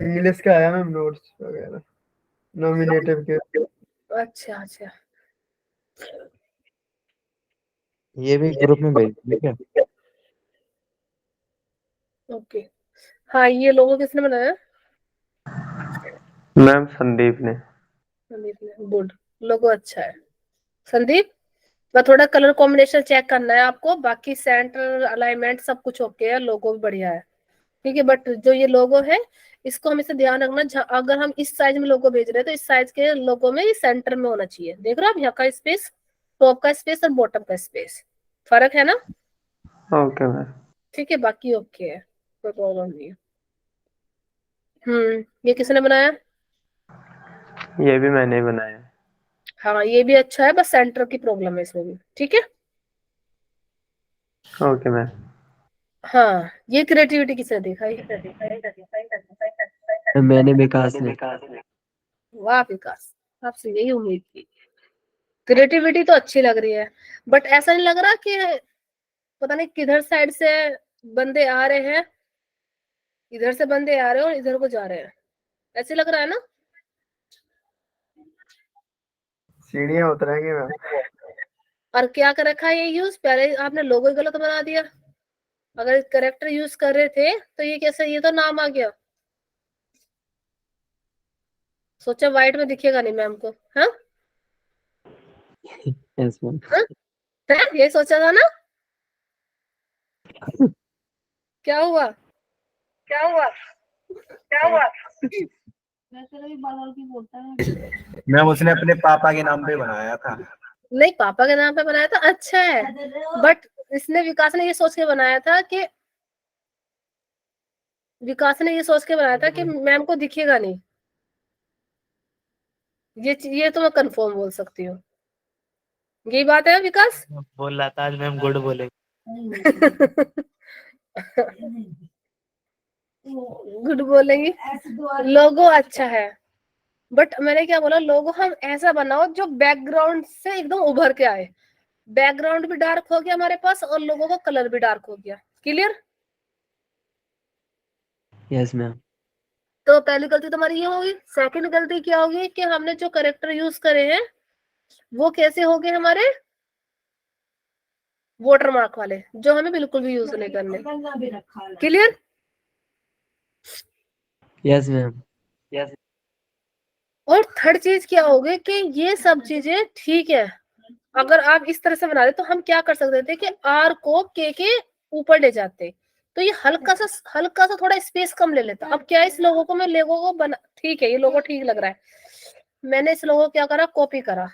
इंग्लिश का आया मैम, नोट्स वगैरह नॉमिनेटिव के। अच्छा अच्छा, ये भी ग्रुप में भेज, ठीक है। ओके। हाँ, ये लोगो किसने बनाया? मैम संदीप ने। संदीप ने। गुड, लोगो अच्छा है। संदीप, मैं थोड़ा कलर कॉम्बिनेशन चेक करना है आपको, बाकी सेंटर अलाइनमेंट सब कुछ ओके है, लोगो भी बढ़िया है। ठीक है, बट जो ये लोगो है इसको हमेशा ध्यान रखना, अगर हम इस साइज में लोगो भेज रहे हैं तो इस साइज के लोगो में ये सेंटर में होना चाहिए। देख रहे हो आप, यहाँ का स्पेस, टॉप का स्पेस और बॉटम का स्पेस, फर्क है ना? Okay ma'am. ठीक है, बाकी ओके है, कोई प्रॉब्लम नहीं है। ये किसने बनाया? ये भी मैंने बनाया। हाँ, ये भी अच्छा है, बस सेंटर की प्रॉब्लम है इसमें भी। ठीक है, ओके मैम। हाँ, ये क्रिएटिविटी किसने दिखाई? मैंने विकास ने। वाह विकास, आपसे यही उम्मीद थी। क्रिएटिविटी तो अच्छी लग रही है, बट ऐसा नहीं लग रहा कि पता नहीं किधर साइड से बंदे आ रहे हैं, इधर से बंदे आ रहे हैं और इधर को जा रहे हैं, ऐसे लग रहा है ना? सीढ़ियाँ उतरेंगे मैम। और क्या कर रखा है ये यूज, पहले आपने लोगो ही गलत बना दिया। अगर करेक्टर यूज कर रहे थे तो ये कैसे, ये तो नाम आ गया। सोचा व्हाइट में दिखेगा नहीं मैम को, हाँ? Yes ma'am. ये सोचा था ना? क्या हुआ? क्या हुआ? क्या हुआ? वैसे भी बादल की बोलता है। मैम उसने अपने पापा के नाम पे बनाया था। नहीं, पापा के नाम पे बनाया था, अच्छा है, बट इसने विकास ने ये सोच के बनाया था कि मैम को दिखेगा नहीं। ये तो मैं कंफर्म बोल सकती हूँ। यही बात है विकास। बोल रहा था आज मैम गुड बोलेंगे। गुड बोलेंगी। लोगो अच्छा है, बट मैंने क्या बोला, लोगो हम ऐसा बनाओ जो बैकग्राउंड से एकदम उभर के आए। बैकग्राउंड भी डार्क हो गया हमारे पास और लोगों का कलर भी डार्क हो गया। क्लियर? Yes ma'am. तो पहली गलती तुम्हारी ये होगी। सेकंड गलती क्या होगी कि हमने जो करेक्टर यूज करे हैं वो कैसे हो गए हमारे, वाटर मार्क वाले, जो हमें बिल्कुल भी यूज नहीं करने। क्लियर? Yes ma'am. यस और थर्ड चीज क्या होगी कि ये सब चीजें ठीक है, अगर आप इस तरह से बना रहे तो हम क्या कर सकते थे कि आर को के ऊपर ले जाते, तो ये हल्का सा थोड़ा स्पेस कम ले लेता। अब क्या है, इस लोगों को मैं लोगों को बना, ठीक है ये लोगो ठीक लग रहा है, मैंने इस लोगों को क्या करा, कॉपी करा।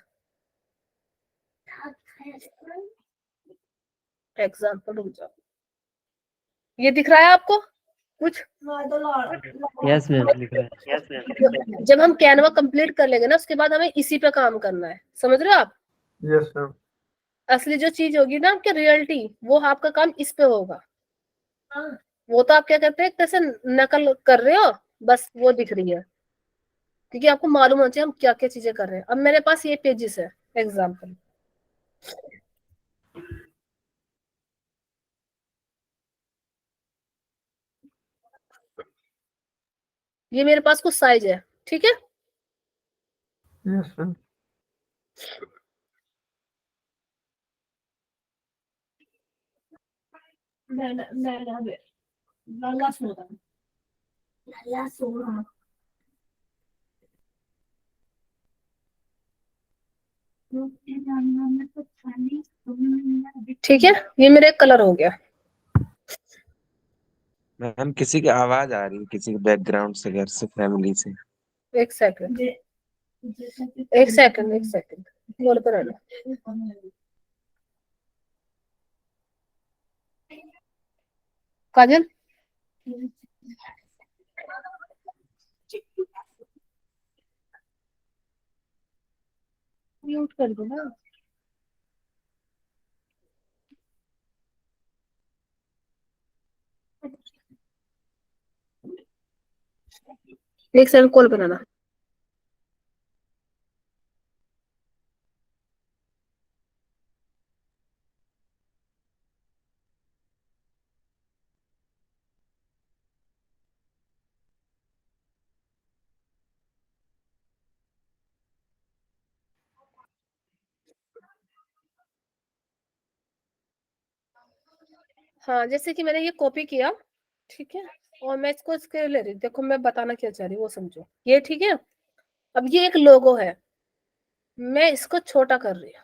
एग्जाम्पल, रुक जाओ, ये दिख रहा है आपको कुछ? यस मैम लिख रहा है। Yes ma'am. जब हम कैनवा कंप्लीट कर लेंगे ना, उसके बाद हमें इसी पे काम करना है। समझ रहे हो आप? Yes ma'am. असली जो चीज होगी ना आपकी रियलिटी, वो आपका काम इस पे होगा। वो तो आप क्या कहते हैं, कैसे नकल कर रहे हो, बस वो दिख रही है, क्योंकि आपको मालूम होना चाहिए हम क्या क्या चीजें कर रहे हैं। अब मेरे पास ये पेजेस है, एग्जाम्पल, ये मेरे पास कुछ साइज है, ठीक है? Yes ma'am. ठीक है, ये मेरा एक कलर हो गया। मैम किसी की आवाज आ रही है, किसी के बैकग्राउंड से, घर से, फैमिली से। एक सेकंड, एक सेकंड, एक सेकंड, बोल पर रहना। काजल, म्यूट कर दो ना। एक सेकंड, कॉल बनाना। हाँ, जैसे कि मैंने ये कॉपी किया, ठीक है, और मैं इसको इसके ले रही, देखो मैं बताना क्या चाह रही हूँ वो समझो, ये ठीक है। अब ये एक लोगो है, मैं इसको छोटा कर रही हूँ।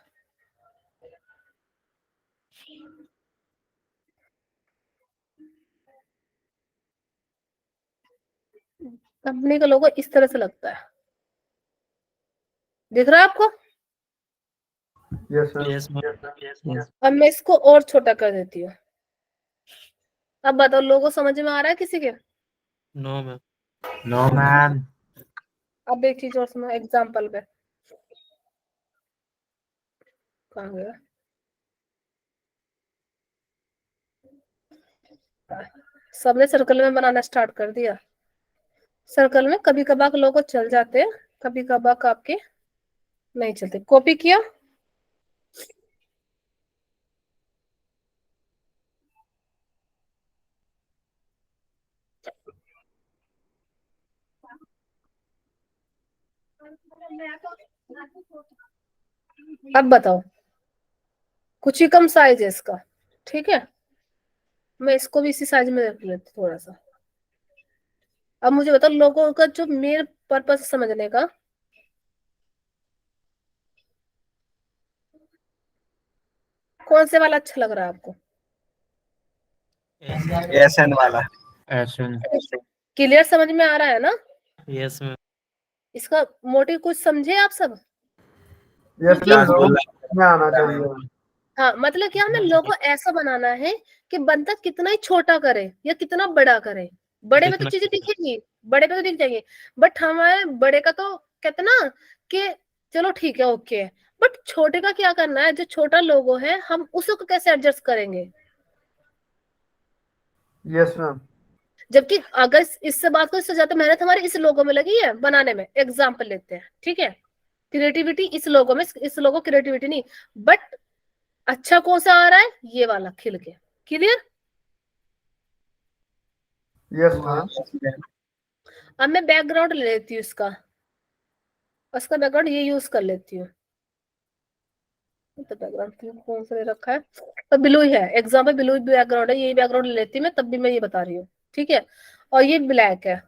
कंपनी का लोगो इस तरह से लगता है, दिख रहा है आपको? Yes ma'am. Yes ma'am. Yes. अब मैं इसको और छोटा कर देती हूँ। अब बताओ, लोगो समझ में आ रहा है किसी के? No ma'am. No ma'am. अब एक चीज और सुनो, एग्जाम्पल पे, कहाँ गया? सबने सर्कल में बनाना स्टार्ट कर दिया। सर्कल में कभी कभार लोगो चल जाते हैं, कभी कभार आपके नहीं चलते। कॉपी किया, अब बताओ, कुछ ही कम साइज है इसका, ठीक है, मैं इसको भी इसी साइज में रख लेती थोड़ा सा। अब मुझे बताओ, लोगों का जो मेन पर्पस समझने का, कौन से वाला अच्छा लग रहा है आपको? एसएन वाला। एसन। क्लियर समझ में आ रहा है ना? Yes ma'am. इसका मोटिव कुछ समझे आप सब? यस क्योंकि मैम, लोगों में आना चाहिए। हाँ, मतलब क्या हमें लोगो ऐसा बनाना है कि बंदा कितना ही छोटा करे या कितना बड़ा करे, बड़े में तो जितना चीजें दिखेंगी, बड़े में तो दिख जाएंगे, बट हमारे बड़े का तो कहते ना कि चलो ठीक है, ओके है, बट छोटे का क्या करना है? जो छोटा लोगो है हम उसको कैसे एडजस्ट करेंगे? Yes ma'am. जबकि अगर इससे बात को, इससे ज्यादा मेहनत हमारी इस लोगो में लगी है बनाने में। एग्जाम्पल लेते हैं, ठीक है, क्रिएटिविटी इस लोगो में, इस लोगो क्रिएटिविटी नहीं, बट अच्छा कौन सा आ रहा है? ये वाला खिल के। क्लियर? Yes ma'am. अब मैं बैकग्राउंड ले लेती हूँ इसका, उसका बैकग्राउंड ये यूज कर लेती हूँ। तो बैकग्राउंड कौन सा ले रखा है? तो ब्लू ही है, एग्जाम्पल ब्लू बैकग्राउंड है, यही बैकग्राउंड ले लेती हूँ मैं, तब भी मैं ये बता रही हूँ, ठीक है। और ये ब्लैक है,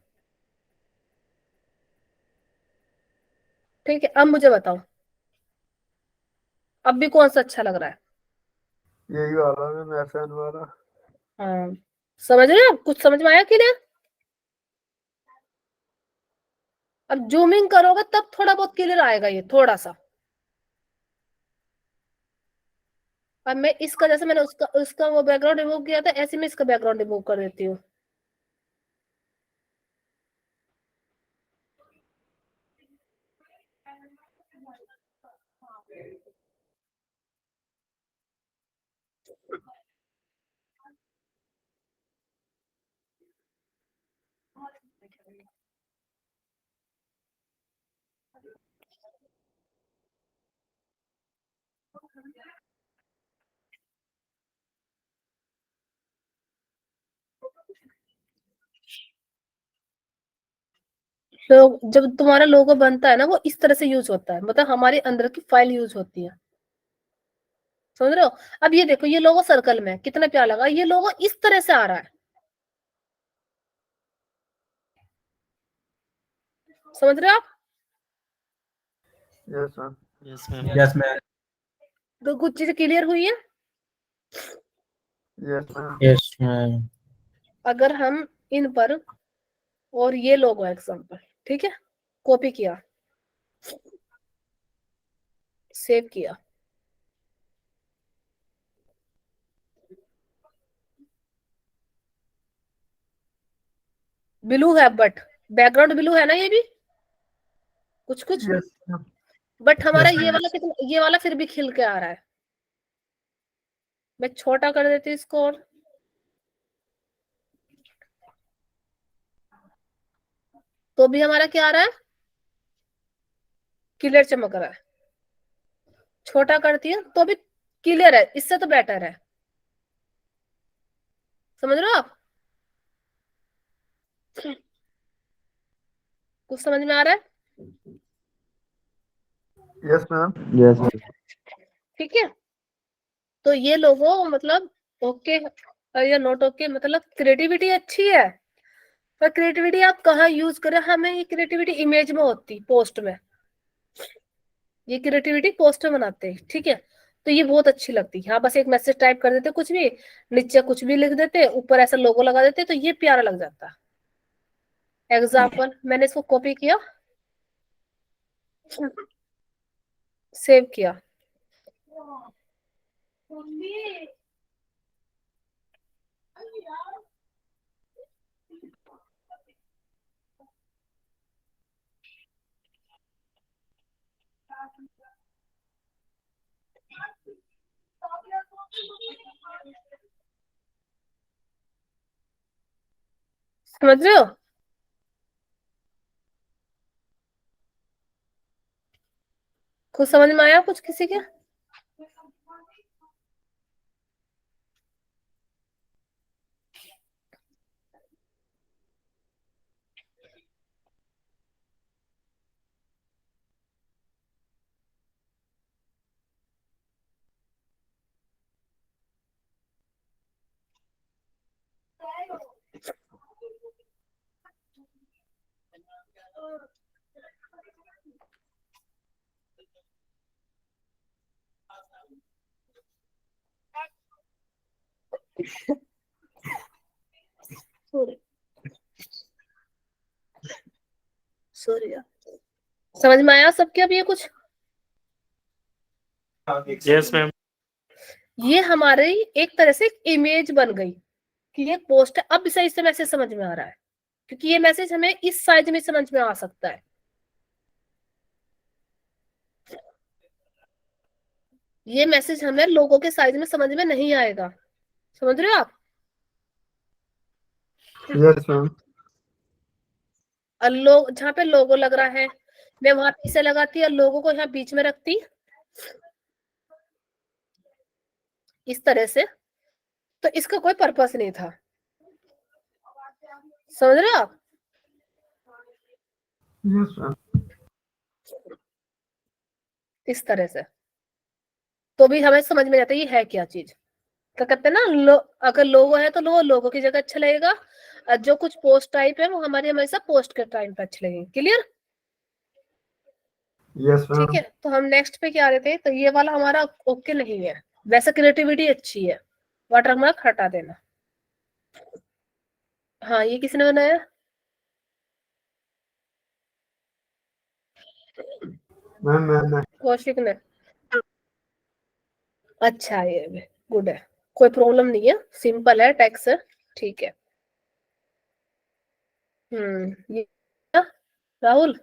ठीक है। अब मुझे बताओ, अब भी कौन सा अच्छा लग रहा है? यही वाला मैम, एसएन वाला। हाँ, समझ रहे हो? कुछ समझ में आया कि नहीं? अब जूमिंग करोगे तब थोड़ा बहुत क्लियर आएगा, ये थोड़ा सा। अब मैं इसका, जैसे मैंने उसका उसका वो बैकग्राउंड रिमूव किया था, ऐसे मैं इसका बैकग्राउंड रिमूव कर देती हूँ। लोग, जब तुम्हारा लोगो बनता है ना, वो इस तरह से यूज होता है, मतलब हमारे अंदर की फाइल यूज होती है, समझ रहे हो? अब ये देखो, ये लोगो सर्कल में कितना प्यारा लगा, ये लोगो इस तरह से आ रहा है, समझ रहे हो आप? Yes ma'am. Yes ma'am. Yes ma'am. तो कुछ चीजें क्लियर हुई है। Yes ma'am. Yes ma'am. अगर हम इन पर, और ये लोगो एग्जाम्पल, ठीक है, कॉपी किया, सेव किया, ब्लू है, बट बैकग्राउंड ब्लू है ना, ये भी कुछ कुछ, यस मैम। बट हमारा Yes, ये वाला कितना, ये वाला फिर भी खिल के आ रहा है। मैं छोटा कर देती हूँ इसको, और तो भी हमारा क्या आ रहा है? क्लियर चमक रहा है। छोटा करती हूँ तो भी क्लियर है, इससे तो बेटर है, समझ रहे हो आप? कुछ समझ में आ रहा है? Yes ma'am. Yes ma'am. ठीक है, तो ये लोगो मतलब ओके या नॉट ओके, मतलब क्रिएटिविटी अच्छी है, पर क्रिएटिविटी आप कहाँ यूज करें? हमें ये क्रिएटिविटी इमेज में होती, पोस्ट में, ये क्रिएटिविटी पोस्ट में बनाते हैं, ठीक है। तो ये बहुत अच्छी लगती है। हाँ, बस एक मैसेज टाइप कर देते, कुछ भी नीचे कुछ भी लिख देते, ऊपर ऐसा लोगो लगा देते, तो ये प्यारा लग जाता है। एग्जाम्पल, मैंने इसको कॉपी किया, सेव किया, समझ रहे हो? कुछ समझ में आया कुछ किसी के? सॉरी यार, समझ में आया सबके अब ये कुछ? Yes ma'am. ये हमारी एक तरह से इमेज बन गई कि ये पोस्ट है। अब सही से मैसेज समझ में आ रहा है, क्योंकि ये मैसेज हमें इस साइज में समझ में आ सकता है। ये मैसेज हमें लोगों के साइज में समझ में नहीं आएगा, समझ रहे हो आप? Yes ma'am. और लोग जहाँ पे लोगो लग रहा है, मैं वहां पे इसे लगाती और लोगों को यहाँ बीच में रखती इस तरह से, तो इसका कोई पर्पस नहीं था। समझ रहे हो आप? Yes ma'am. इस तरह से तो भी हमें समझ में आता है ये है क्या चीज। क्या कहते हैं ना, अगर लोगो है तो लोगो की जगह अच्छा लगेगा, और जो कुछ पोस्ट टाइप है वो हमारे हमेशा पोस्ट के टाइम पे अच्छे लगेंगे। क्लियर? यस ठीक मैम। है, तो हम नेक्स्ट पे क्या आ रहे थे, तो ये वाला हमारा ओके नहीं है। वैसे क्रिएटिविटी अच्छी है, वाटरमार्क हटा देना। हाँ, ये किसने बनाया? मैम कौशिक ने। अच्छा है, ये गुड है, कोई प्रॉब्लम नहीं है, सिंपल है, टेक्स्ट है, ठीक है। ये राहुल,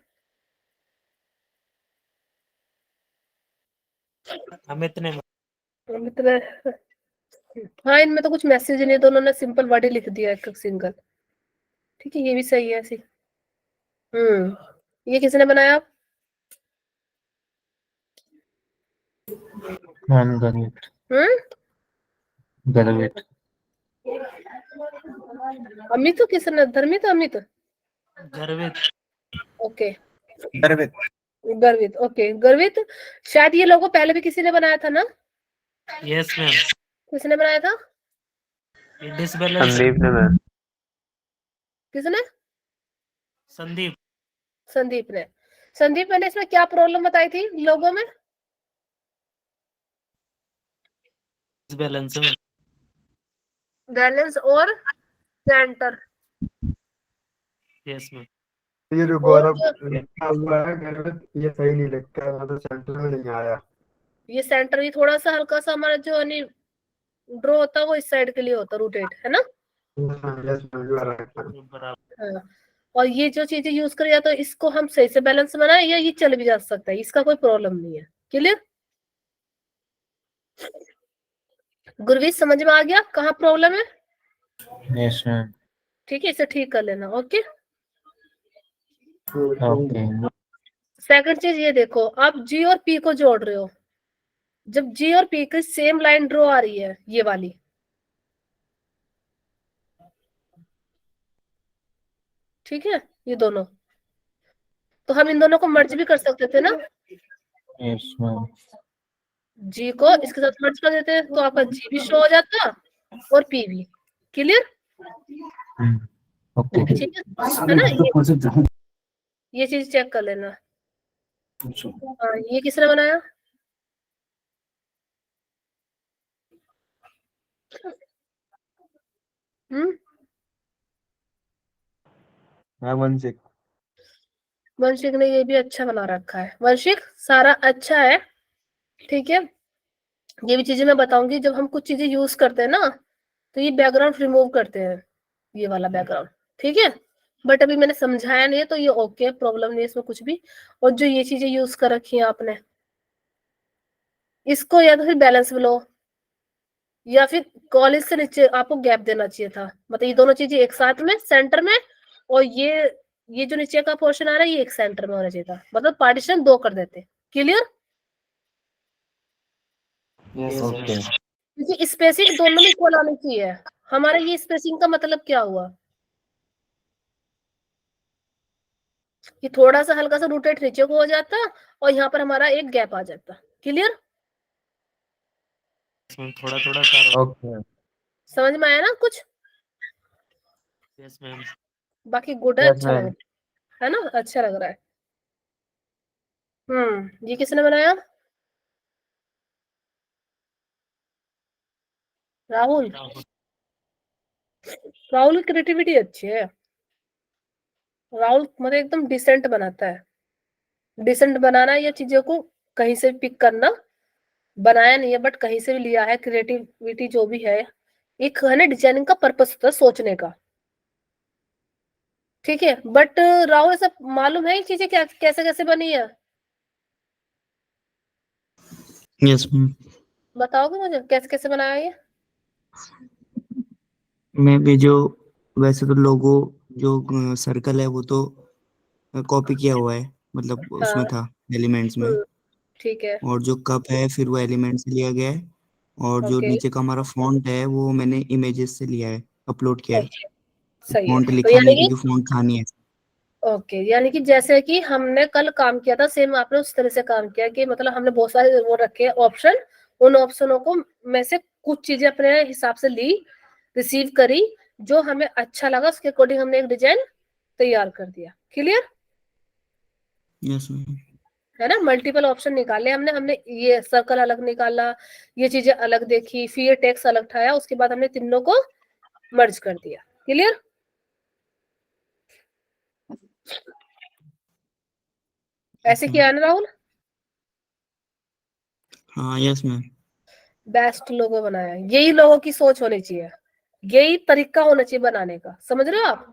अमित ने। मित्र, हाँ इनमें तो कुछ मैसेज नहीं है, तो उन्होंने सिंपल वर्ड ही लिख दिया एक सिंगल। ठीक है, ये भी सही है ऐसी। ये किसने बनाया? मैम गर्वित। गर्वित। अमित किसने? धर्मित, अमित, गर्वित। ओके, गर्वित। गर्वित, ओके, गर्वित। शायद ये लोगो पहले भी किसी ने बनाया था ना? Yes ma'am. किसने बनाया था? डिसबैलेंस। संदीप ने मैम। किसने? संदीप। संदीप ने। संदीप ने इसमें क्या प्रॉब्लम बताई थी लोगों में? डिसबैलेंस में। बैलेंस और सेंटर। Yes ma'am. ये जो और गौरव लिखा हुआ है गर्वित, ये सही नहीं लिखता है, मतलब सेंटर में नहीं आया। ये सेंटर भी थोड़ा सा हल्का सा हमारा जो ड्रॉ होता है वो इस साइड के लिए होता है, रोटेट, है ना? Yes ma'am, you are right ma'am. बराबर। हाँ। और ये जो चीजें यूज करें, या तो इसको हम सही से बैलेंस बनाए, या ये चल भी जा सकता है, इसका कोई प्रॉब्लम नहीं है। क्लियर? गुरवीत समझ में आ गया कहाँ प्रॉब्लम है? Yes ma'am. ठीक है, इसे ठीक कर लेना। Okay, okay. सेकंड चीज ये देखो, आप जी और पी को जोड़ रहे हो, जब जी और पी की सेम लाइन ड्रॉ आ रही है, ये वाली, ठीक है, ये दोनों, तो हम इन दोनों को मर्ज भी कर सकते थे ना? Yes ma'am. जी को इसके साथ मर्ज कर देते, तो आपका जी भी शो हो जाता और पी भी। क्लियर? ओके। ठीक है ना? ये चीज चेक कर लेना। हाँ, ये किसने बनाया? वंशिक। वंशिक ने ये भी अच्छा बना रखा है। वंशिक, सारा अच्छा है, ठीक है। ये भी चीजें मैं बताऊंगी, जब हम कुछ चीजें यूज करते हैं ना, तो ये बैकग्राउंड रिमूव करते हैं, ये वाला बैकग्राउंड, ठीक है। बट अभी मैंने समझाया नहीं है, तो ये ओके, प्रॉब्लम नहीं है इसमें कुछ भी। और जो ये चीजें यूज कर रखी है आपने, इसको या तो फिर बैलेंस में लो, या फिर कॉलेज से नीचे आपको गैप देना चाहिए था, मतलब ये दोनों चीजें एक साथ में सेंटर में, और ये जो नीचे का पोर्शन आ रहा है ये एक सेंटर में होना चाहिए था, मतलब पार्टीशन दो कर देते। क्लियर? ओके। क्योंकि स्पेसिंग दोनों में इक्वल आनी चाहिए। हमारा ये स्पेसिंग का मतलब क्या हुआ, कि थोड़ा सा हल्का सा रोटेट नीचे को हो जाता, और यहाँ पर हमारा एक गैप आ जाता। क्लियर? थोड़ा थोड़ा सारा। ओके। समझ में आया ना कुछ? Yes ma'am. बाकी गुड है, यस अच्छा लग मैम। रहा है ना? अच्छा लग रहा है। ये किसने बनाया? राहुल। राहुल की क्रिएटिविटी अच्छी है। राहुल मतलब एकदम डिसेंट बनाता है। डिसेंट बनाना या चीजों को कहीं से पिक करना, बनाया नहीं है बट कहीं से भी लिया है, क्रिएटिविटी जो भी है, एक है ना डिजाइनिंग का पर्पस होता है सोचने का, ठीक है। बट राहुल ऐसा मालूम है ये चीजें क्या कैसे कैसे बनी है? Yes ma'am. बताओगे मुझे कैसे कैसे बनाया ये? मैं भी जो वैसे तो लोगो जो सर्कल है वो तो कॉपी किया हुआ है, मतलब हाँ। उसमें था एलिमेंट्स में। ठीक है। और जो कप है फिर वो एलिमेंट से लिया गया है। और जो ओके। नीचे का हमारा फॉन्ट है वो मैंने इमेजेस से लिया है, अपलोड किया है। अच्छा, सही है। फॉन्ट तो लिखा यानी नहीं है कि क्योंकि फॉन्ट था नहीं है। ओके, यानी कि जैसे कि हमने कल काम किया था सेम आपने उस तरह से काम किया कि मतलब हमने बहुत सारे वो रखे ऑप्शन, उन ऑप्शनों को में से कुछ चीजें अपने हिसाब से ली, रिसीव करी, जो हमें अच्छा लगा उसके अकॉर्डिंग हमने एक डिजाइन तैयार कर दिया। Clear yes ma'am. है ना? मल्टीपल ऑप्शन निकाले हमने, हमने ये सर्कल अलग निकाला, ये चीजें अलग देखी, फिर ये टेक्स्ट अलग उठाया, उसके बाद हमने तीनों को मर्ज कर दिया। क्लियर? ऐसे किया है ना राहुल? हाँ यस मैम। बेस्ट लोगो बनाया, यही लोगों की सोच होनी चाहिए, यही तरीका होना चाहिए बनाने का, समझ रहे हो आप?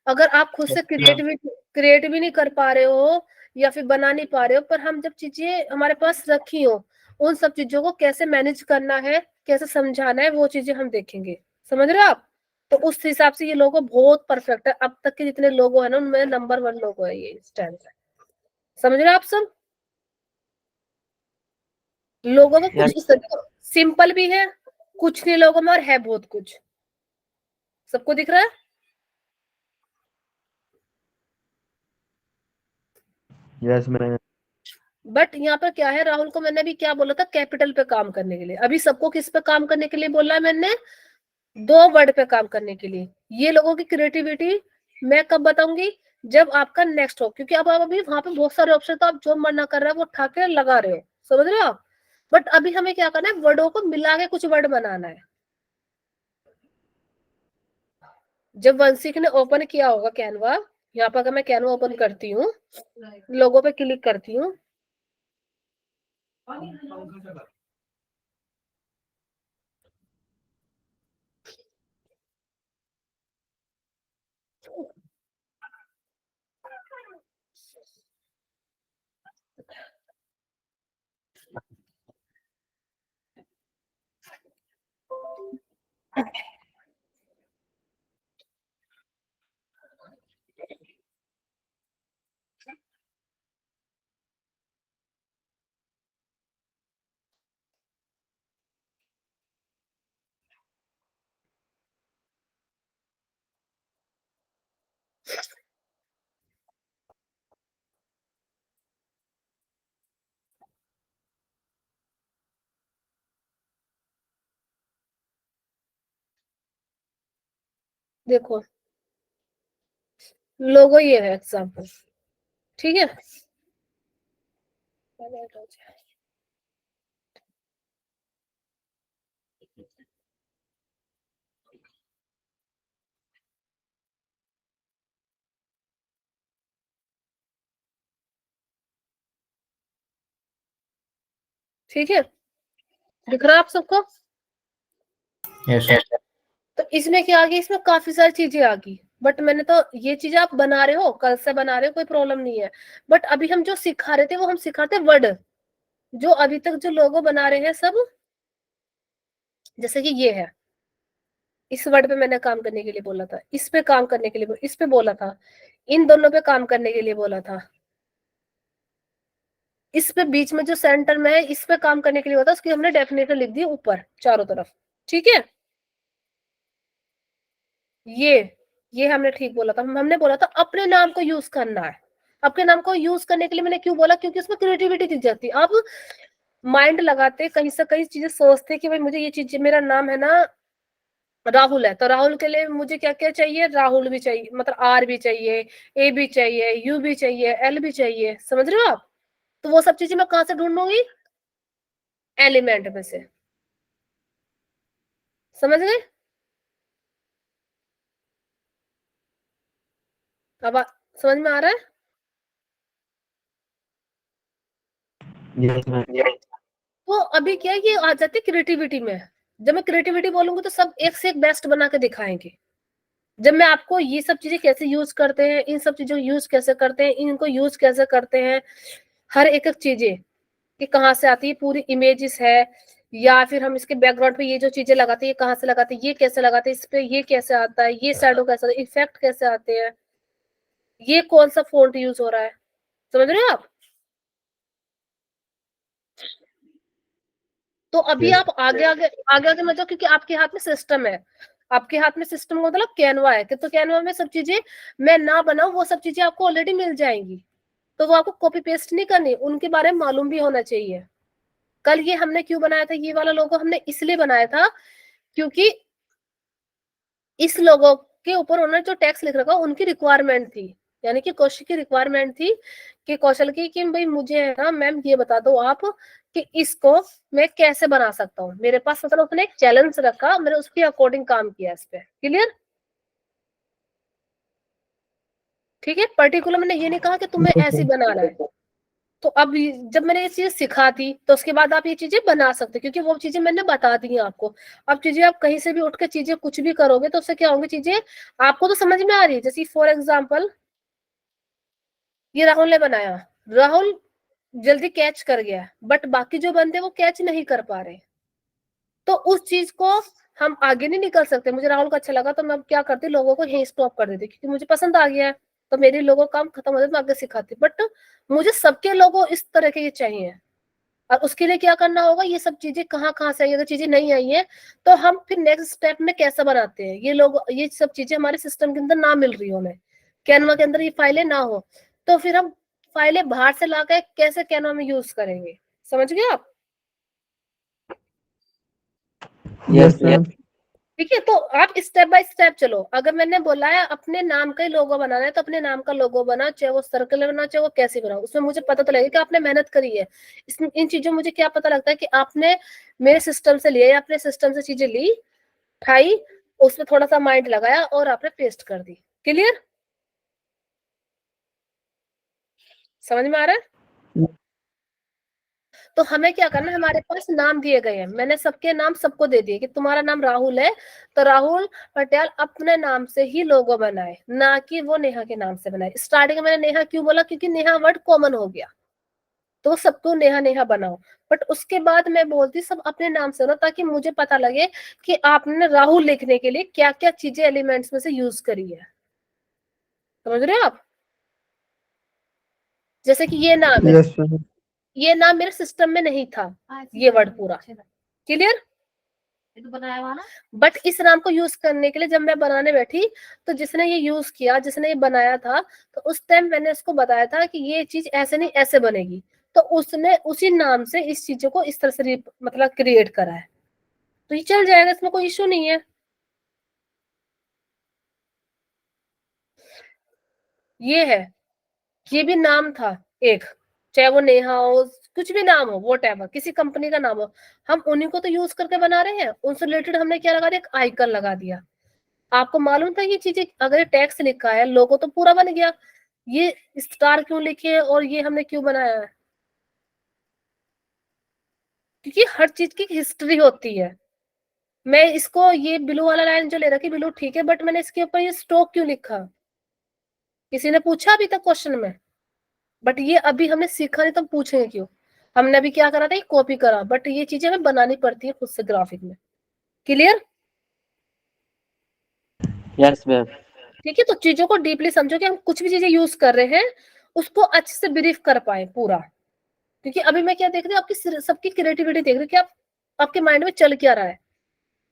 अगर आप खुद से क्रिएट भी नहीं कर पा रहे हो या फिर बना नहीं पा रहे हो, पर हम जब चीजें हमारे पास रखी हो, उन सब चीजों को कैसे मैनेज करना है, कैसे समझाना है, वो चीजें हम देखेंगे। समझ रहे हो आप? तो उस हिसाब से ये लोगो बहुत परफेक्ट है, अब तक के जितने लोगो है ना उनमें नंबर 1 लोगो है ये इस टाइम पे। समझ रहे हो आप सब? लोगों में कुछ इस तरह सिंपल भी है, कुछ नहीं लोगों में, और है बहुत कुछ। सबको दिख रहा है? Yes ma'am. बट यहाँ पर क्या है, राहुल को मैंने अभी क्या बोला था, कैपिटल पे काम करने के लिए। अभी सबको किस पे काम करने के लिए बोला है मैंने? 2 वर्ड पे काम करने के लिए। ये लोगों की क्रिएटिविटी मैं कब बताऊंगी? जब आपका नेक्स्ट हो, क्योंकि अब अभी वहां पे बहुत सारे ऑप्शन, तो आप जो मना कर रहे हो वो उठा के लगा रहे हो, समझ रहे हो आप? बट अभी हमें क्या करना है, वर्डों को मिला के कुछ वर्ड बनाना है। जब वंशिक ने ओपन किया होगा कैनवा, यहाँ पर अगर मैं कैनवा ओपन करती हूँ, लोगो पे क्लिक करती हूँ, देखो लोगो ये है एग्जाम्पल, ठीक है। ठीक है, दिख रहा है आप सबको? यस। तो इसमें क्या आ गई, इसमें काफी सारी चीजें आ गई, बट मैंने तो ये चीजें आप बना रहे हो, कल से बना रहे हो, कोई प्रॉब्लम नहीं है। बट अभी हम जो सिखा रहे थे वो हम सिखाते वर्ड, जो अभी तक जो लोगो बना रहे हैं सब, जैसे कि ये है, इस वर्ड पे मैंने काम करने के लिए बोला था, इस पे काम करने के लिए इस पे बोला था, इन दोनों पे काम करने के लिए बोला था, इस पे बीच में जो सेंटर में है इस पे काम करने के लिए होता है, उसकी हमने डेफिनेशन लिख दी ऊपर चारों तरफ, ठीक है। ये ये हमने ठीक बोला था, हमने बोला था अपने नाम को यूज करना है। अपने नाम को यूज करने के लिए मैंने क्यों बोला, क्योंकि उसमें क्रिएटिविटी दिख जाती है। अब माइंड लगाते कहीं से कई चीजें सोचते कि भाई मुझे ये चीज, मेरा नाम है ना राहुल है, तो राहुल के लिए मुझे क्या क्या चाहिए, राहुल भी चाहिए, मतलब आर भी चाहिए, ए भी चाहिए, यू भी चाहिए, एल भी चाहिए, समझ रहे हो आप? तो वो सब चीजें मैं कहाँ से ढूंढूंगी? एलिमेंट में से, समझ गए? अब समझ में आ रहा है? Yes ma'am. तो अभी क्या है, ये आ जाती है क्रिएटिविटी में। जब मैं क्रिएटिविटी बोलूंगी तो सब एक से एक बेस्ट बना के दिखाएंगे। जब मैं आपको ये सब चीजें कैसे यूज करते हैं, इन सब चीजों को यूज कैसे करते हैं, इनको यूज कैसे करते हैं, हर एक एक चीजें कि कहाँ से आती है, पूरी इमेजेस है, या फिर हम इसके बैकग्राउंड पे ये जो चीजें लगाते हैं ये कहाँ से लगाते हैं, ये कैसे लगाते हैं, इस पे ये कैसे आता है, ये शैडो कैसे आता है, इफेक्ट कैसे आते हैं, ये कौन सा फॉन्ट यूज हो रहा है, समझ रहे हो आप? तो अभी Yes. आप आगे आगे आगे आगे मत जाओ, क्योंकि आपके हाथ में सिस्टम है। आपके हाथ में सिस्टम का मतलब कैनवा है कि तो कैनवा में सब चीजें मैं ना बनाऊं, वो सब चीजें आपको ऑलरेडी मिल जाएंगी। तो वो आपको कॉपी पेस्ट नहीं करनी, उनके बारे में मालूम भी होना चाहिए। कल ये हमने क्यों बनाया था, ये वाला लोगो हमने इसलिए बनाया था क्योंकि इस लोगो के ऊपर उन्होंने जो टैक्स लिख रखा उनकी रिक्वायरमेंट थी, यानी कि कौशल की रिक्वायरमेंट थी कि कौशल की कि भाई मुझे है ना मैम ये बता दो आप कि इसको मैं कैसे बना सकता हूँ। मेरे पास मतलब उसने एक चैलेंज रखा, मैंने उसके अकॉर्डिंग काम किया इस पे। क्लियर? ठीक है, पर्टिकुलर मैंने ये नहीं कहा कि तुम्हें ऐसी बनाना है। तो अब जब मैंने ये चीज सिखा दी तो उसके बाद आप ये चीजें बना सकते, क्योंकि वो चीजें मैंने बता दी हैं आपको। अब चीजें आप कहीं से भी उठ के चीजें कुछ भी करोगे तो उससे क्या होंगी, चीजें आपको तो समझ में आ रही है। जैसे फॉर एग्जाम्पल ये राहुल ने बनाया, राहुल जल्दी कैच कर गया, बट बाकी जो बंदे वो कैच नहीं कर पा रहे। तो उस चीज को हम आगे नहीं निकल सकते। मुझे राहुल का अच्छा लगा तो मैं अब क्या करती, लोगों को यहीं स्टॉप कर देती, क्योंकि मुझे पसंद आ गया है। तो मेरे लोगों काम खत्म हो जाता, मैं आगे सिखाती। बट मुझे सबके लोगों इस तरह के चाहिए, और उसके लिए क्या करना होगा, ये सब चीजें कहाँ कहाँ से आई, अगर चीजें नहीं आई है तो हम फिर नेक्स्ट स्टेप में कैसे बनाते हैं। ये लोग ये सब चीजें हमारे सिस्टम के अंदर ना मिल रही हो, हमें कैनवा के अंदर ये फाइलें ना हो, तो फिर हम फाइलें बाहर से लाकर कैसे कैनवा में यूज करेंगे। समझ गए आप? Yes Yes, ma'am. ठीक है, तो आप स्टेप बाय स्टेप चलो। अगर मैंने बोला है अपने नाम का ही लोगो बनाना है तो अपने नाम का लोगो बनाओ, चाहे वो सर्कल बनाओ चाहे वो कैसे बनाओ, उसमें मुझे पता तो लगेगा कि आपने मेहनत करी है। इसमें इन चीजों मुझे क्या पता लगता है कि आपने मेरे सिस्टम से लिया या अपने सिस्टम से चीजें ली, उठाई, उसमें थोड़ा सा माइंड लगाया और आपने पेस्ट कर दी। क्लियर? समझ में आ रहा है? तो हमें क्या करना है, हमारे पास नाम दिए गए हैं, मैंने सबके नाम सबको दे दिए कि तुम्हारा नाम राहुल है तो राहुल पटेल अपने नाम से ही लोगो बनाए, ना कि वो नेहा के नाम से बनाए। स्टार्टिंग में मैंने नेहा क्यों बोला, क्योंकि नेहा वर्ड कॉमन हो गया तो सबको नेहा नेहा बनाओ। बट उसके बाद मैं बोलती सब अपने नाम से ना, ताकि मुझे पता लगे कि आपने राहुल लिखने के लिए क्या क्या चीजें एलिमेंट्स में से यूज करी है। समझ रहे हो आप? जैसे कि ये नाम है, Yes, ma'am. ये नाम मेरे सिस्टम में नहीं था, ये वर्ड पूरा। क्लियर? बट इस नाम को यूज करने के लिए जब मैं बनाने बैठी तो जिसने ये यूज किया, जिसने ये बनाया था, तो उस टाइम मैंने उसको बताया था कि ये चीज ऐसे नहीं ऐसे बनेगी, तो उसने उसी नाम से इस चीजों को इस तरह से मतलब क्रिएट करा है। तो ये चल जाएगा, इसमें कोई इशू नहीं है। ये है, ये भी नाम था एक, चाहे वो नेहा हो, कुछ भी नाम हो, वोट एवर, किसी कंपनी का नाम हो, हम उन्हीं को तो यूज करके बना रहे हैं। उनसे रिलेटेड हमने क्या लगा दिया, एक आइकन लगा दिया। आपको मालूम था ये चीजें, अगर टैक्स लिखा है लोगो तो पूरा बन गया। ये स्टार क्यों लिखे हैं और ये हमने क्यों बनाया है, क्योंकि हर चीज की हिस्ट्री होती है। मैं इसको ये ब्लू वाला लाइन जो ले रखी, ब्लू ठीक है, बट मैंने इसके ऊपर ये स्टॉक क्यों लिखा, किसी ने पूछा अभी तक क्वेश्चन में? बट ये अभी हमने सीखा नहीं तो हम पूछेंगे क्यों। हमने अभी क्या करा था, कॉपी करा, बट ये चीजें हमें बनानी पड़ती है खुद से ग्राफिक में। क्लियर? Yes ma'am. ठीक है, तो चीजों को डीपली समझो कि हम कुछ भी चीजें यूज कर रहे हैं उसको अच्छे से ब्रीफ कर पाए पूरा। क्योंकि अभी मैं क्या देख रही हूँ, आपकी सबकी क्रिएटिविटी देख रही हूँ कि आप आपके माइंड में चल क्या रहा है।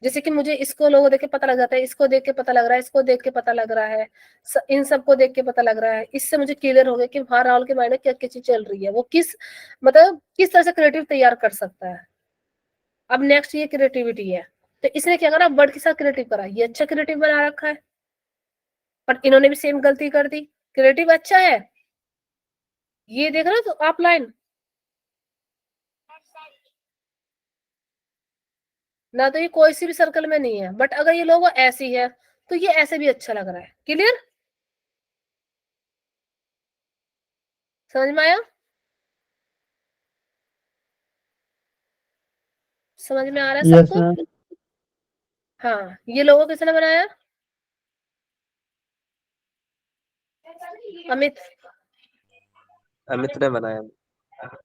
जैसे कि मुझे इसको लोगों देख के पता लग जाता है, इसको देख के पता लग रहा है, इसको देख के पता लग रहा है, इन सबको देख के पता लग रहा है। इससे मुझे क्लियर हो गया कि हाँ राहुल के माइंड में क्या क्या चीज चल रही है, वो किस मतलब किस तरह से क्रिएटिव तैयार कर सकता है। अब नेक्स्ट ये क्रिएटिविटी है, तो इसने क्या करा, वर्ड के साथ क्रिएटिव करा, ये अच्छा क्रिएटिव बना रखा है। पर इन्होंने भी सेम गलती कर दी। क्रिएटिव अच्छा है, ये देख रहे हो तो आप लाइन ना, तो ये कोई सी भी सर्कल में नहीं है, बट अगर ये लोगो ऐसी है तो ये ऐसे भी अच्छा लग रहा है। क्लियर? समझ में आया? समझ में आ रहा है यस सबको? मैम। हाँ, ये लोगो किसने बनाया? अमित। अमित ने बनाया।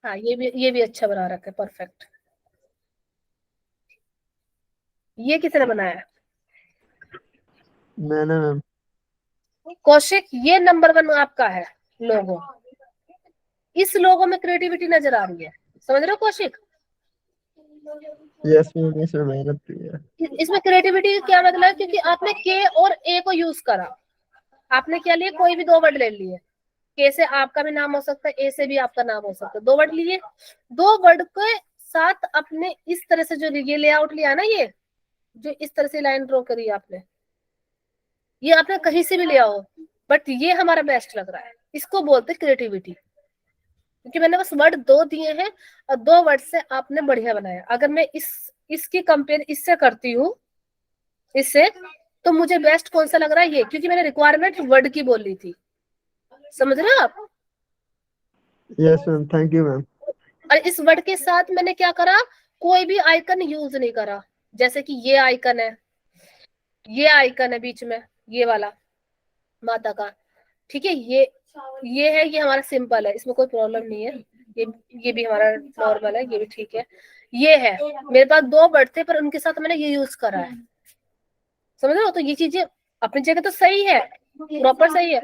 हाँ, ये भी अच्छा बना रखा है, परफेक्ट। ये किसने बनाया? मैंने मैम। कौशिक, ये नंबर 1 आपका है लोगो। इस लोगो में क्रिएटिविटी नजर आ रही है, समझ रहे हो कौशिक? यस मैम, इसमें मेहनत की है। इसमें क्रिएटिविटी क्या मतलब है? क्योंकि आपने के और ए को यूज करा। आपने क्या लिया? कोई भी 2 वर्ड ले लिए। के से आपका भी नाम हो सकता है, ए से भी आपका नाम हो सकता है। 2 वर्ड लिए, 2 वर्ड के साथ अपने इस तरह से जो ये लेआउट लिया ना, ये जो इस तरह से लाइन ड्रॉ करी आपने, ये आपने कहीं से भी लिया हो, बट ये हमारा बेस्ट लग रहा है। इसको बोलते क्रिएटिविटी, क्योंकि मैंने बस वर्ड 2 दिए हैं और 2 वर्ड से आपने बढ़िया बनाया। अगर मैं इसकी कंपेयर इससे करती हूँ, इससे, तो मुझे बेस्ट कौन सा लग रहा है? ये, क्योंकि मैंने रिक्वायरमेंट वर्ड की बोली थी। समझ रहे हो आप? Yes ma'am, thank you ma'am. और इस वर्ड के साथ मैंने क्या करा? कोई भी आइकन यूज नहीं करा। जैसे कि ये आइकन है, ये आइकन है बीच में, ये वाला माता का, ठीक है। ये है, ये हमारा सिंपल है, इसमें कोई प्रॉब्लम नहीं है। ये भी हमारा नॉर्मल है, ये भी ठीक है। ये है, मेरे पास 2 वर्ड थे पर उनके साथ मैंने ये यूज करा है। समझ रहे हो? तो ये चीजें अपनी जगह तो सही है, प्रॉपर सही है,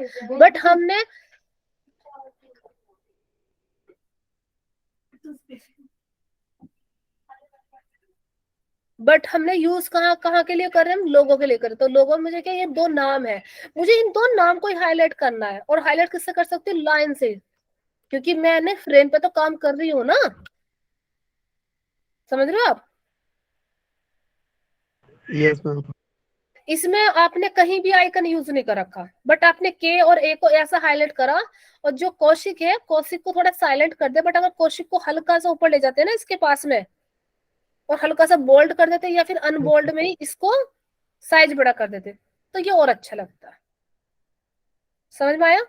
बट हमने यूज कहाँ कहाँ के लिए कर रहे हैं? हम लोगों के लिए कर रहे हैं। तो लोगों में मुझे क्या, ये 2 नाम है, मुझे इन 2 नाम को हाईलाइट करना है। और हाईलाइट किससे कर सकती हूँ? लाइन से, क्योंकि मैंने फ्रेम पे तो काम कर रही हूँ ना। समझ रहे हो आप? Yes ma'am. इसमें आपने कहीं भी आइकन यूज नहीं कर रखा, बट आपने के और ए को ऐसा हाईलाइट करा। और जो कौशिक है, कौशिक को थोड़ा साइलेंट कर दे, बट अगर कौशिक को हल्का सा ऊपर ले जाते हैं ना इसके पास में, और हल्का सा बोल्ड कर देते, या फिर अनबोल्ड में ही इसको साइज बड़ा कर देते, तो ये और अच्छा लगता है। समझ में आया?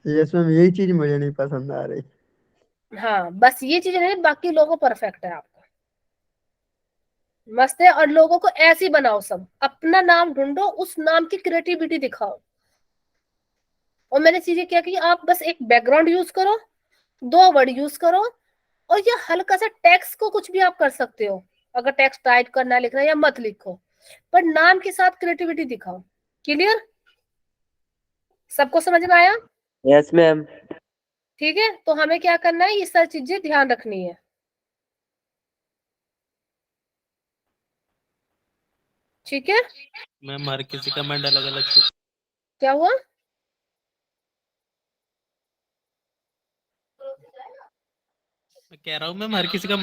यस मैम, यही चीज मुझे नहीं पसंद आ रही। हाँ, बस ये चीज नहीं, बाकी लोगो परफेक्ट है आपका, मस्त है। और लोगों को ऐसे ही बनाओ, सब अपना नाम ढूंढो, उस नाम की क्रिएटिविटी दिखाओ। और मैंने चीजें क्या की, आप बस एक बैकग्राउंड यूज करो, 2 वर्ड यूज करो, और ये हल्का सा टेक्स्ट को कुछ भी आप कर सकते हो। अगर टेक्स्ट टाइप करना है, लिखना है, या मत लिखो, पर नाम के साथ क्रिएटिविटी दिखाओ। क्लियर? सबको समझ में आया? Yes ma'am. ठीक है, तो हमें क्या करना है? ये सारी चीजें ध्यान रखनी है। ठीक है? मैम हर किसी का माइंड अलग अलग सोच। क्या हुआ? मैं कह रहा हूँ मैम हर किसी का